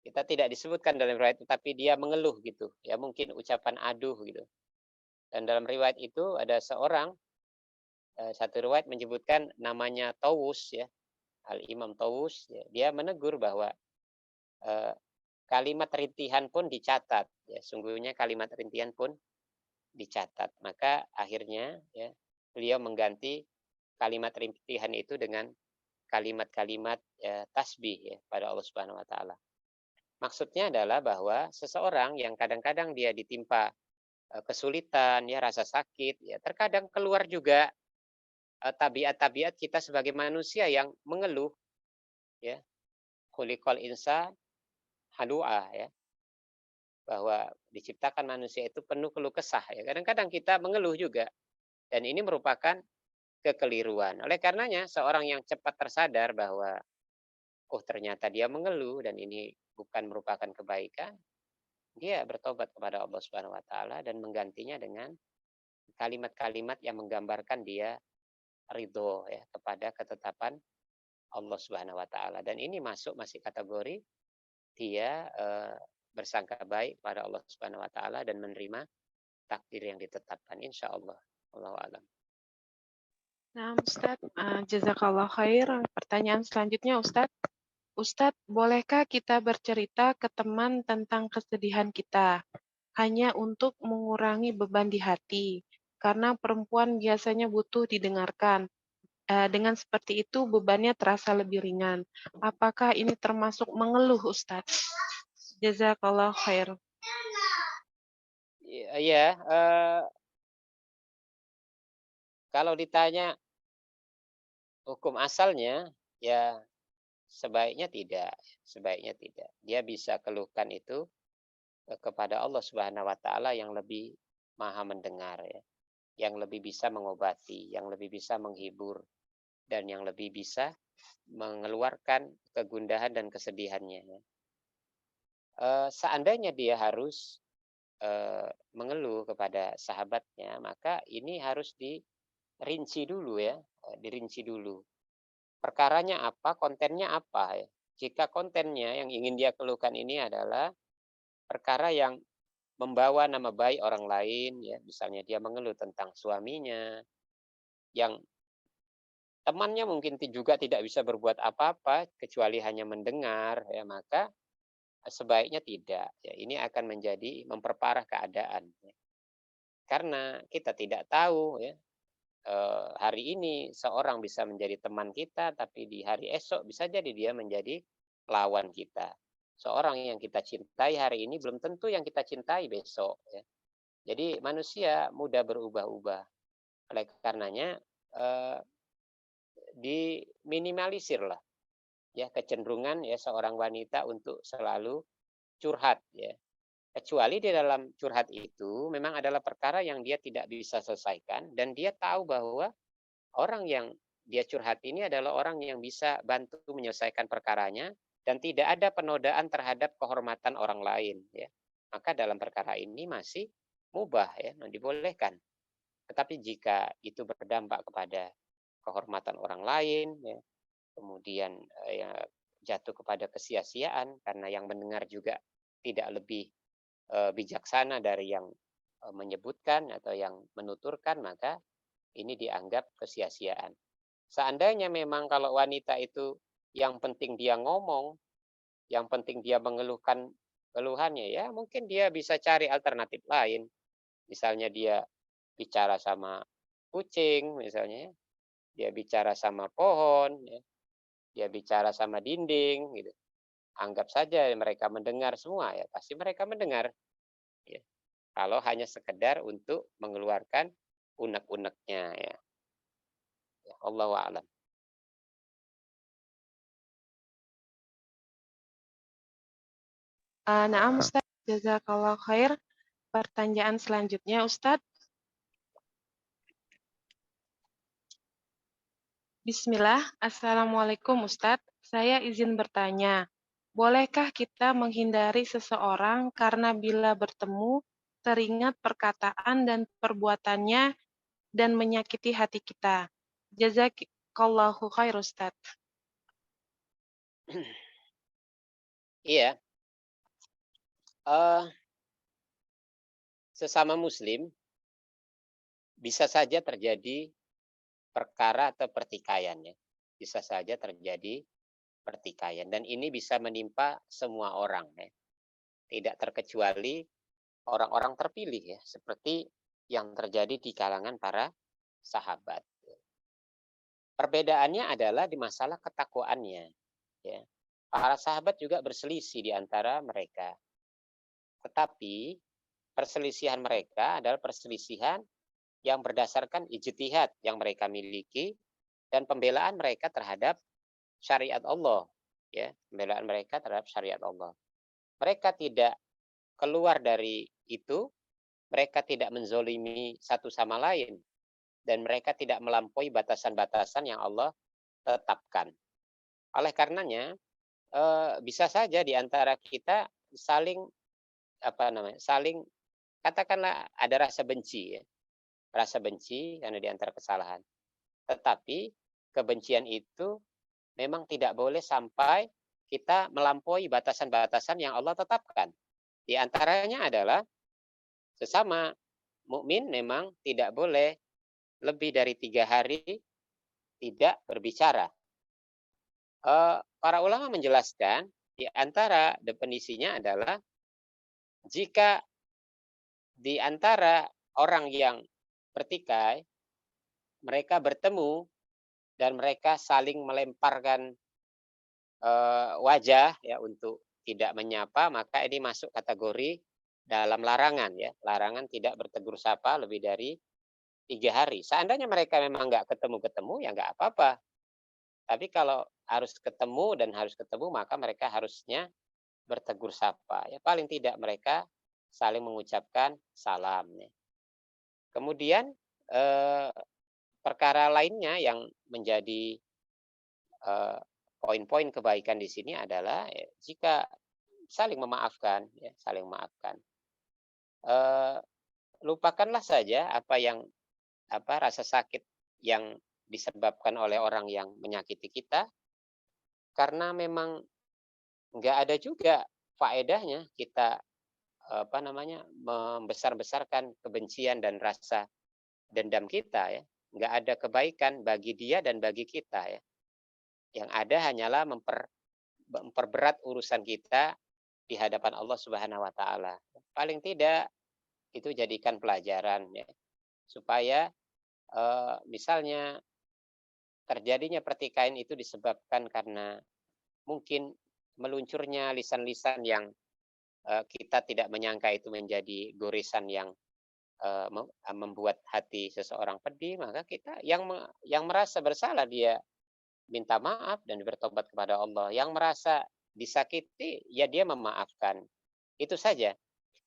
Kita tidak disebutkan dalam riwayat itu, tapi dia mengeluh gitu. Ya mungkin ucapan aduh gitu. Dan dalam riwayat itu ada seorang, satu riwayat menyebutkan namanya Tawus ya, Al-Imam Tawus. Ya, dia menegur bahwa eh, kalimat rintihan pun dicatat. Ya, sungguhnya kalimat rintihan pun dicatat. Maka akhirnya ya, beliau mengganti kalimat rintihan itu dengan kalimat-kalimat ya, tasbih ya, pada Allah Subhanahu wa taala. Maksudnya adalah bahwa seseorang yang kadang-kadang dia ditimpa kesulitan, ya rasa sakit, ya terkadang keluar juga tabiat-tabiat kita sebagai manusia yang mengeluh, ya. Khuliqal insan halu'a ya, bahwa diciptakan manusia itu penuh keluh kesah ya. Kadang-kadang kita mengeluh juga dan ini merupakan kekeliruan. Oleh karenanya seorang yang cepat tersadar bahwa oh ternyata dia mengeluh dan ini bukan merupakan kebaikan, dia bertobat kepada Allah Subhanahu wa taala dan menggantinya dengan kalimat-kalimat yang menggambarkan dia ridho ya kepada ketetapan Allah Subhanahu wa taala dan ini masih kategori dia bersangka baik pada Allah Subhanahu wa taala dan menerima takdir yang ditetapkan insyaallah. Wallahu alam. Nah, Ustadz, jazakallah khair. Pertanyaan selanjutnya, Ustadz. Ustadz, bolehkah kita bercerita ke teman tentang kesedihan kita, hanya untuk mengurangi beban di hati? Karena perempuan biasanya butuh didengarkan. Dengan seperti itu, bebannya terasa lebih ringan. Apakah ini termasuk mengeluh, Ustadz? Jazakallah khair. Ya, kalau ditanya hukum asalnya ya sebaiknya tidak, sebaiknya tidak. Dia bisa keluhkan itu kepada Allah Subhanahu wa taala yang lebih maha mendengar ya, yang lebih bisa mengobati, yang lebih bisa menghibur dan yang lebih bisa mengeluarkan kegundahan dan kesedihannya ya. Seandainya dia harus mengeluh kepada sahabatnya, maka ini harus dirinci dulu ya, dirinci dulu. Perkaranya apa, kontennya apa ya. Jika kontennya yang ingin dia keluhkan ini adalah perkara yang membawa nama baik orang lain ya, misalnya dia mengeluh tentang suaminya yang temannya mungkin juga tidak bisa berbuat apa-apa kecuali hanya mendengar ya, maka sebaiknya tidak ya. Ini akan menjadi memperparah keadaan ya. Karena kita tidak tahu ya, hari ini seorang bisa menjadi teman kita, tapi di hari esok bisa jadi dia menjadi lawan kita. Seorang yang kita cintai hari ini belum tentu yang kita cintai besok. Ya. Jadi manusia mudah berubah-ubah. Oleh karenanya diminimalisir lah ya kecenderungan ya seorang wanita untuk selalu curhat ya. Kecuali di dalam curhat itu memang adalah perkara yang dia tidak bisa selesaikan dan dia tahu bahwa orang yang dia curhat ini adalah orang yang bisa bantu menyelesaikan perkaranya dan tidak ada penodaan terhadap kehormatan orang lain ya. Maka dalam perkara ini masih mubah ya, dibolehkan. Tetapi jika itu berdampak kepada kehormatan orang lain ya, kemudian ya, jatuh kepada kesia-siaan karena yang mendengar juga tidak lebih bijaksana dari yang menyebutkan atau yang menuturkan, maka ini dianggap kesia-siaan. Seandainya memang kalau wanita itu yang penting dia ngomong, yang penting dia mengeluhkan keluhannya, ya mungkin dia bisa cari alternatif lain. Misalnya dia bicara sama kucing, misalnya, dia bicara sama pohon, ya, dia bicara sama dinding, gitu. Anggap saja mereka mendengar semua, ya pasti mereka mendengar. Ya. Kalau hanya sekedar untuk mengeluarkan unek-uneknya, ya. Ya, Allahu a'lam. Naam Ustaz, jazakallah khair. Pertanyaan selanjutnya Ustaz. Bismillah, Assalamualaikum Ustadz. Saya izin bertanya, bolehkah kita menghindari seseorang karena bila bertemu teringat perkataan dan perbuatannya dan menyakiti hati kita? Jazakallahu khair Ustadz. Iya, uh, sesama muslim bisa saja terjadi perkara atau pertikaian ya. Bisa saja terjadi pertikaian dan ini bisa menimpa semua orang ya. Tidak terkecuali orang-orang terpilih ya, seperti yang terjadi di kalangan para sahabat. Perbedaannya adalah di masalah ketakwaannya ya. Para sahabat juga berselisih di antara mereka. Tetapi perselisihan mereka adalah perselisihan yang berdasarkan ijtihad yang mereka miliki dan pembelaan mereka terhadap syariat Allah ya, pembelaan mereka terhadap syariat Allah. Mereka tidak keluar dari itu, mereka tidak menzolimi satu sama lain dan mereka tidak melampaui batasan-batasan yang Allah tetapkan. Oleh karenanya bisa saja di antara kita saling saling katakanlah ada rasa benci ya, rasa benci karena di antara kesalahan. Tetapi kebencian itu memang tidak boleh sampai kita melampaui batasan-batasan yang Allah tetapkan. Di antaranya adalah sesama mukmin memang tidak boleh lebih dari 3 hari tidak berbicara. Para ulama menjelaskan di antara definisinya adalah jika di antara orang yang bertikai mereka bertemu dan mereka saling melemparkan wajah ya untuk tidak menyapa, maka ini masuk kategori dalam larangan ya, larangan tidak bertegur sapa lebih dari 3 hari. Seandainya mereka memang nggak ketemu-ketemu ya nggak apa-apa. Tapi kalau harus ketemu dan harus ketemu maka mereka harusnya bertegur sapa. Ya paling tidak mereka saling mengucapkan salam. Ya. Kemudian perkara lainnya yang menjadi poin-poin kebaikan di sini adalah ya, jika saling memaafkan, ya, saling memaafkan. Lupakanlah saja rasa sakit yang disebabkan oleh orang yang menyakiti kita, karena memang nggak ada juga faedahnya kita membesar-besarkan kebencian dan rasa dendam kita ya. Nggak ada kebaikan bagi dia dan bagi kita ya. Yang ada hanyalah memperberat urusan kita di hadapan Allah Subhanahu wa taala. Paling tidak itu jadikan pelajaran ya. Supaya misalnya terjadinya pertikaian itu disebabkan karena mungkin meluncurnya lisan-lisan yang kita tidak menyangka itu menjadi goresan yang membuat hati seseorang pedih, maka kita yang merasa bersalah dia minta maaf dan bertobat kepada Allah. Yang merasa disakiti, ya dia memaafkan. Itu saja.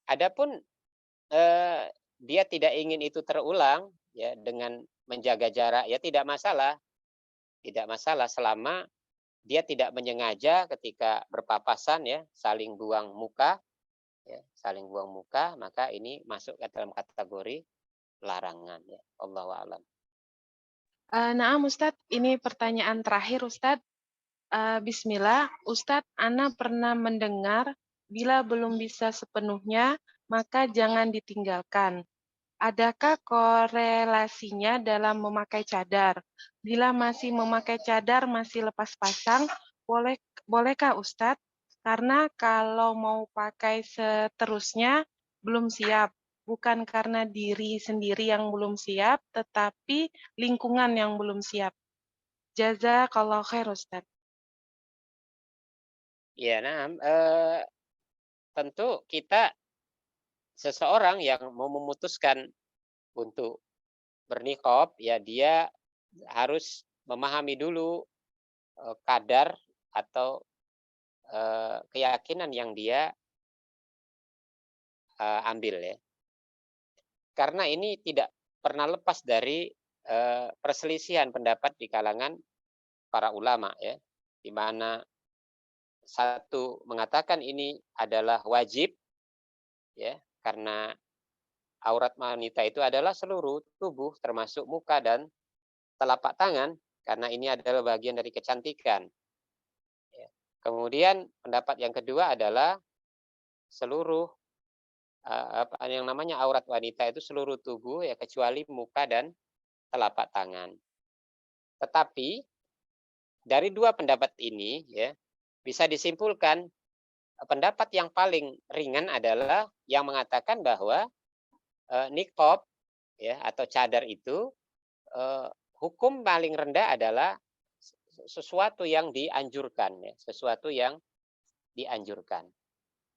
Adapun dia tidak ingin itu terulang, ya dengan menjaga jarak, ya tidak masalah. Tidak masalah selama dia tidak menyengaja ketika berpapasan, ya saling buang muka, ya saling buang muka, maka ini masuk ke dalam kategori larangan, ya. Allahu a'lam. Naam Ustadz, ini pertanyaan terakhir Ustadz. Bismillah, Ustadz, Ana pernah mendengar bila belum bisa sepenuhnya, maka jangan ditinggalkan. Adakah korelasinya dalam memakai cadar? Bila masih memakai cadar masih lepas pasang, bolehkah Ustadz? Karena kalau mau pakai seterusnya belum siap, bukan karena diri sendiri yang belum siap, tetapi lingkungan yang belum siap. Jazakallah khair Ustadz. Ya, nah, tentu kita seseorang yang mau memutuskan untuk berniqab, ya dia harus memahami dulu kadar atau keyakinan yang dia ambil, ya. Karena ini tidak pernah lepas dari perselisihan pendapat di kalangan para ulama, ya, di mana satu mengatakan ini adalah wajib, ya, karena aurat wanita itu adalah seluruh tubuh termasuk muka dan telapak tangan, karena ini adalah bagian dari kecantikan. Ya. Kemudian pendapat yang kedua adalah seluruh apa yang namanya aurat wanita itu seluruh tubuh, ya kecuali muka dan telapak tangan. Tetapi dari dua pendapat ini, ya bisa disimpulkan pendapat yang paling ringan adalah yang mengatakan bahwa niqab, ya atau cadar itu hukum paling rendah adalah sesuatu yang dianjurkan, ya, sesuatu yang dianjurkan.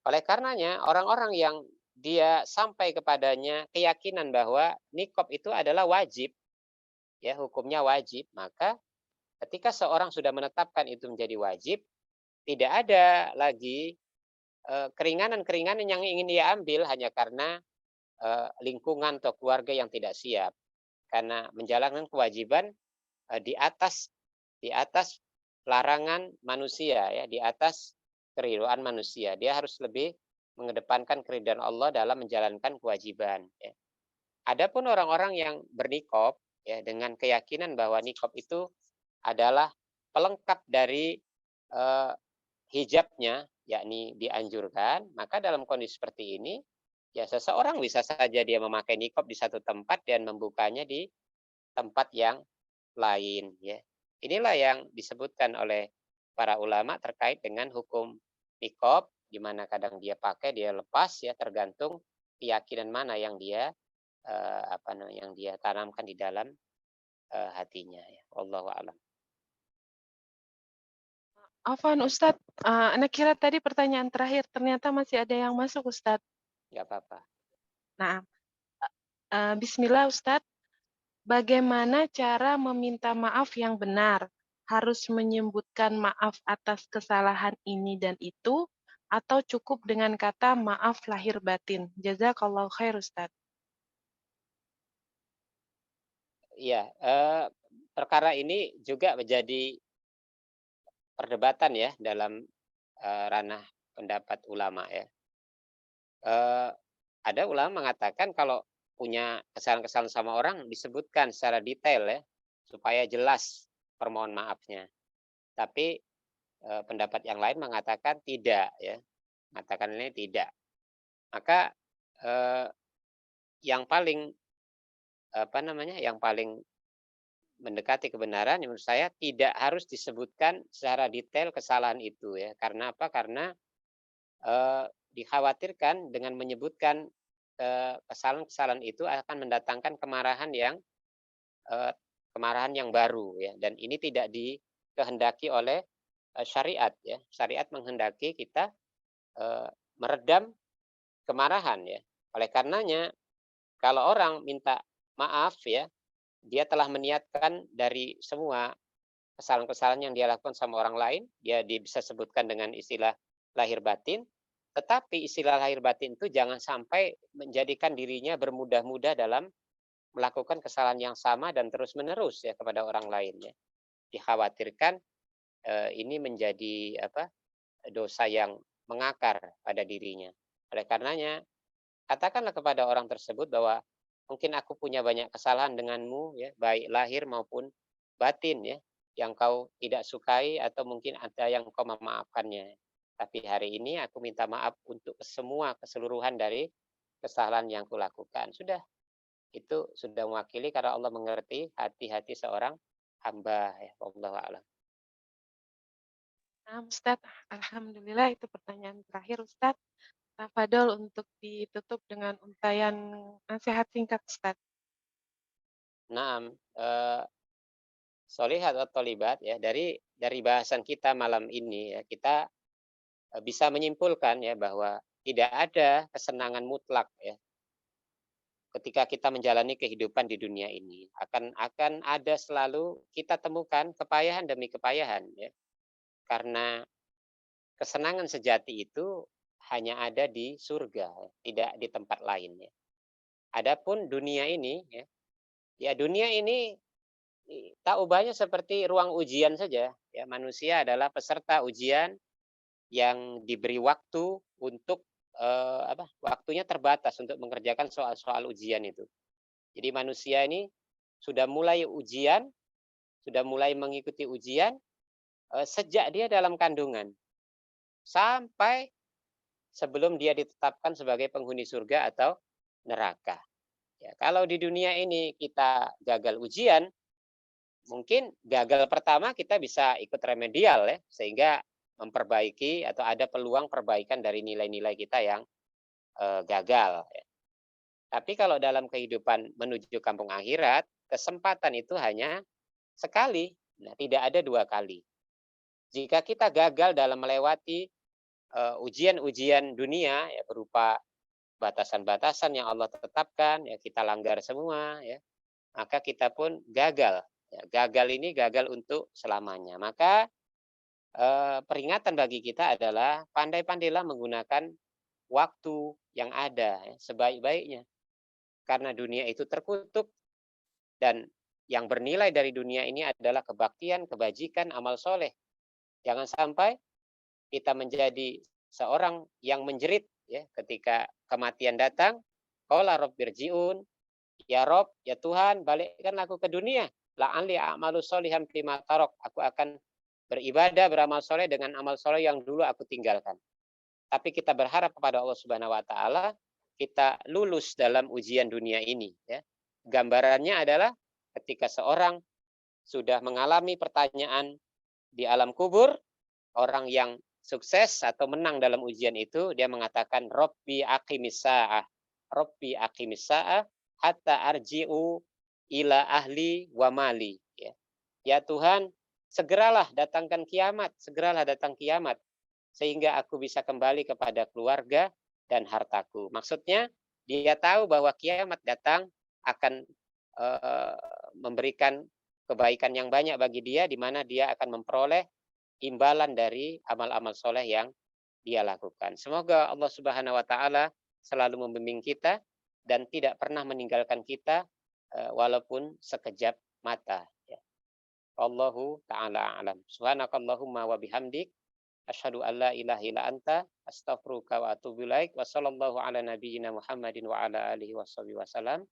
Oleh karenanya orang-orang yang dia sampai kepadanya keyakinan bahwa niqab itu adalah wajib, ya hukumnya wajib, maka ketika seorang sudah menetapkan itu menjadi wajib, tidak ada lagi keringanan-keringanan yang ingin dia ambil hanya karena lingkungan atau keluarga yang tidak siap. Karena menjalankan kewajiban di atas larangan manusia, ya, di atas keridhaan manusia. Dia harus lebih mengedepankan keridhaan Allah dalam menjalankan kewajiban, ya. Adapun orang-orang yang berniqab, ya dengan keyakinan bahwa niqab itu adalah pelengkap dari hijabnya, yakni dianjurkan, maka dalam kondisi seperti ini, ya seseorang bisa saja dia memakai niqab di satu tempat dan membukanya di tempat yang lain, ya. Inilah yang disebutkan oleh para ulama terkait dengan hukum niqab, di mana kadang dia pakai, dia lepas, ya tergantung keyakinan mana yang dia yang dia tanamkan di dalam hatinya, ya. Wallahu a'lam. Afwan Ustadz, Ana kira tadi pertanyaan terakhir, ternyata masih ada yang masuk Ustadz. Nggak apa-apa. Nah, Bismillah Ustadz, bagaimana cara meminta maaf yang benar? Harus menyebutkan maaf atas kesalahan ini dan itu, atau cukup dengan kata maaf lahir batin? Jazakallahu khair Ustadz. Iya, perkara ini juga menjadi perdebatan, ya dalam ranah pendapat ulama, ya. Ada ulama mengatakan kalau punya kesalahan-kesalahan sama orang disebutkan secara detail, ya, supaya jelas permohon maafnya. Tapi pendapat yang lain mengatakan tidak, ya, mengatakan ini tidak. Maka yang paling yang paling mendekati kebenaran menurut saya tidak harus disebutkan secara detail kesalahan itu, ya. Karena apa? Karena dikhawatirkan dengan menyebutkan kesalahan-kesalahan itu akan mendatangkan kemarahan yang baru, ya. Dan ini tidak dikehendaki oleh syariat, ya. Syariat menghendaki kita meredam kemarahan, ya. Oleh karenanya kalau orang minta maaf, ya, dia telah meniatkan dari semua kesalahan-kesalahan yang dia lakukan sama orang lain, dia bisa sebutkan dengan istilah lahir batin, tetapi istilah lahir batin itu jangan sampai menjadikan dirinya bermudah-mudah dalam melakukan kesalahan yang sama dan terus-menerus ya kepada orang lain ya. Dikhawatirkan ini menjadi dosa yang mengakar pada dirinya. Oleh karenanya, katakanlah kepada orang tersebut bahwa mungkin aku punya banyak kesalahan denganmu ya, baik lahir maupun batin ya, yang kau tidak sukai atau mungkin ada yang kau memaafkannya. Tapi hari ini aku minta maaf untuk semua keseluruhan dari kesalahan yang kulakukan. Sudah, itu sudah mewakili karena Allah mengerti hati-hati seorang hamba ya. Wallahu a'lam. Nah, Ustadz, alhamdulillah itu pertanyaan terakhir, Ustadz. Tafadol untuk ditutup dengan untayan nasihat singkat, Ustadz. Naam, sholihat atau tholibat ya, dari bahasan kita malam ini ya, kita bisa menyimpulkan ya bahwa tidak ada kesenangan mutlak ya ketika kita menjalani kehidupan di dunia ini. Akan ada selalu kita temukan kepayahan demi kepayahan ya. Karena kesenangan sejati itu hanya ada di surga, ya, tidak di tempat lain ya. Adapun dunia ini ya dunia ini tak ubahnya seperti ruang ujian saja ya. Manusia adalah peserta ujian yang diberi waktu untuk waktunya terbatas untuk mengerjakan soal-soal ujian itu. Jadi manusia ini sudah mulai ujian, sudah mulai mengikuti ujian sejak dia dalam kandungan sampai sebelum dia ditetapkan sebagai penghuni surga atau neraka. Ya, kalau di dunia ini kita gagal ujian, mungkin gagal pertama kita bisa ikut remedial ya, sehingga memperbaiki atau ada peluang perbaikan dari nilai-nilai kita yang gagal. Ya. Tapi kalau dalam kehidupan menuju kampung akhirat, kesempatan itu hanya sekali, nah, tidak ada dua kali. Jika kita gagal dalam melewati ujian-ujian dunia ya berupa batasan-batasan yang Allah tetapkan, ya kita langgar semua, ya maka kita pun gagal. Ya, gagal ini gagal untuk selamanya. Maka peringatan bagi kita adalah pandai-pandailah menggunakan waktu yang ada ya, sebaik-baiknya. Karena dunia itu terkutuk dan yang bernilai dari dunia ini adalah kebaktian, kebajikan, amal soleh. Jangan sampai kita menjadi seorang yang menjerit ya ketika kematian datang. Qala rabbirji'un, ya Rob, ya Tuhan, balikkan aku ke dunia. La'anli a'malu sholihan fima tarok. Aku akan beribadah, beramal soleh dengan amal soleh yang dulu aku tinggalkan. Tapi kita berharap kepada Allah Subhanahu wa taala kita lulus dalam ujian dunia ini ya. Gambarannya adalah ketika seorang sudah mengalami pertanyaan di alam kubur, orang yang sukses atau menang dalam ujian itu dia mengatakan Robbi aqimis sa'ah. Robbi aqimis sa'ah hatta arji'u ila ahli wa mali ya. Ya Tuhan, segeralah datangkan kiamat, segeralah datang kiamat sehingga aku bisa kembali kepada keluarga dan hartaku. Maksudnya dia tahu bahwa kiamat datang akan memberikan kebaikan yang banyak bagi dia di mana dia akan memperoleh imbalan dari amal-amal soleh yang dia lakukan. Semoga Allah Subhanahu wa taala selalu membimbing kita dan tidak pernah meninggalkan kita walaupun sekejap mata ya. Allahu taala alam. Subhanakallahumma wa bihamdik asyhadu an la ilaha illa anta astaghfiruka wa atubu ilaik. Wa sallallahu ala nabiyyina Muhammadin wa ala alihi washabihi wasallam.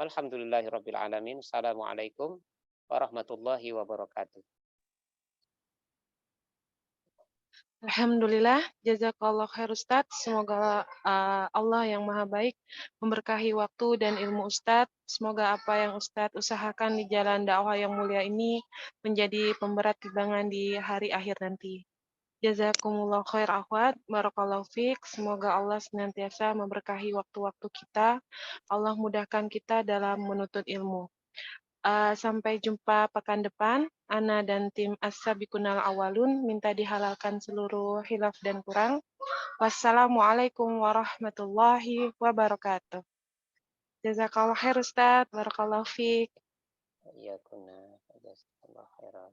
Walhamdulillahirabbil alamin. Assalamualaikum warahmatullahi wabarakatuh. Alhamdulillah, jazakallah khair Ustadz. Semoga Allah yang maha baik memberkahi waktu dan ilmu Ustadz. Semoga apa yang Ustadz usahakan di jalan dakwah yang mulia ini menjadi pemberat timbangan di hari akhir nanti. Jazakumullah khair akhwat, barakallahu fiik. Semoga Allah senantiasa memberkahi waktu-waktu kita. Allah mudahkan kita dalam menuntut ilmu. Sampai jumpa pekan depan. Ana dan tim As-Sabiqunal Awalun minta dihalalkan seluruh hilaf dan kurang. Wassalamualaikum warahmatullahi wabarakatuh. Jazakallah khair Ustaz, barakallahu fiik. Iya kunna, jazakallahu khairan.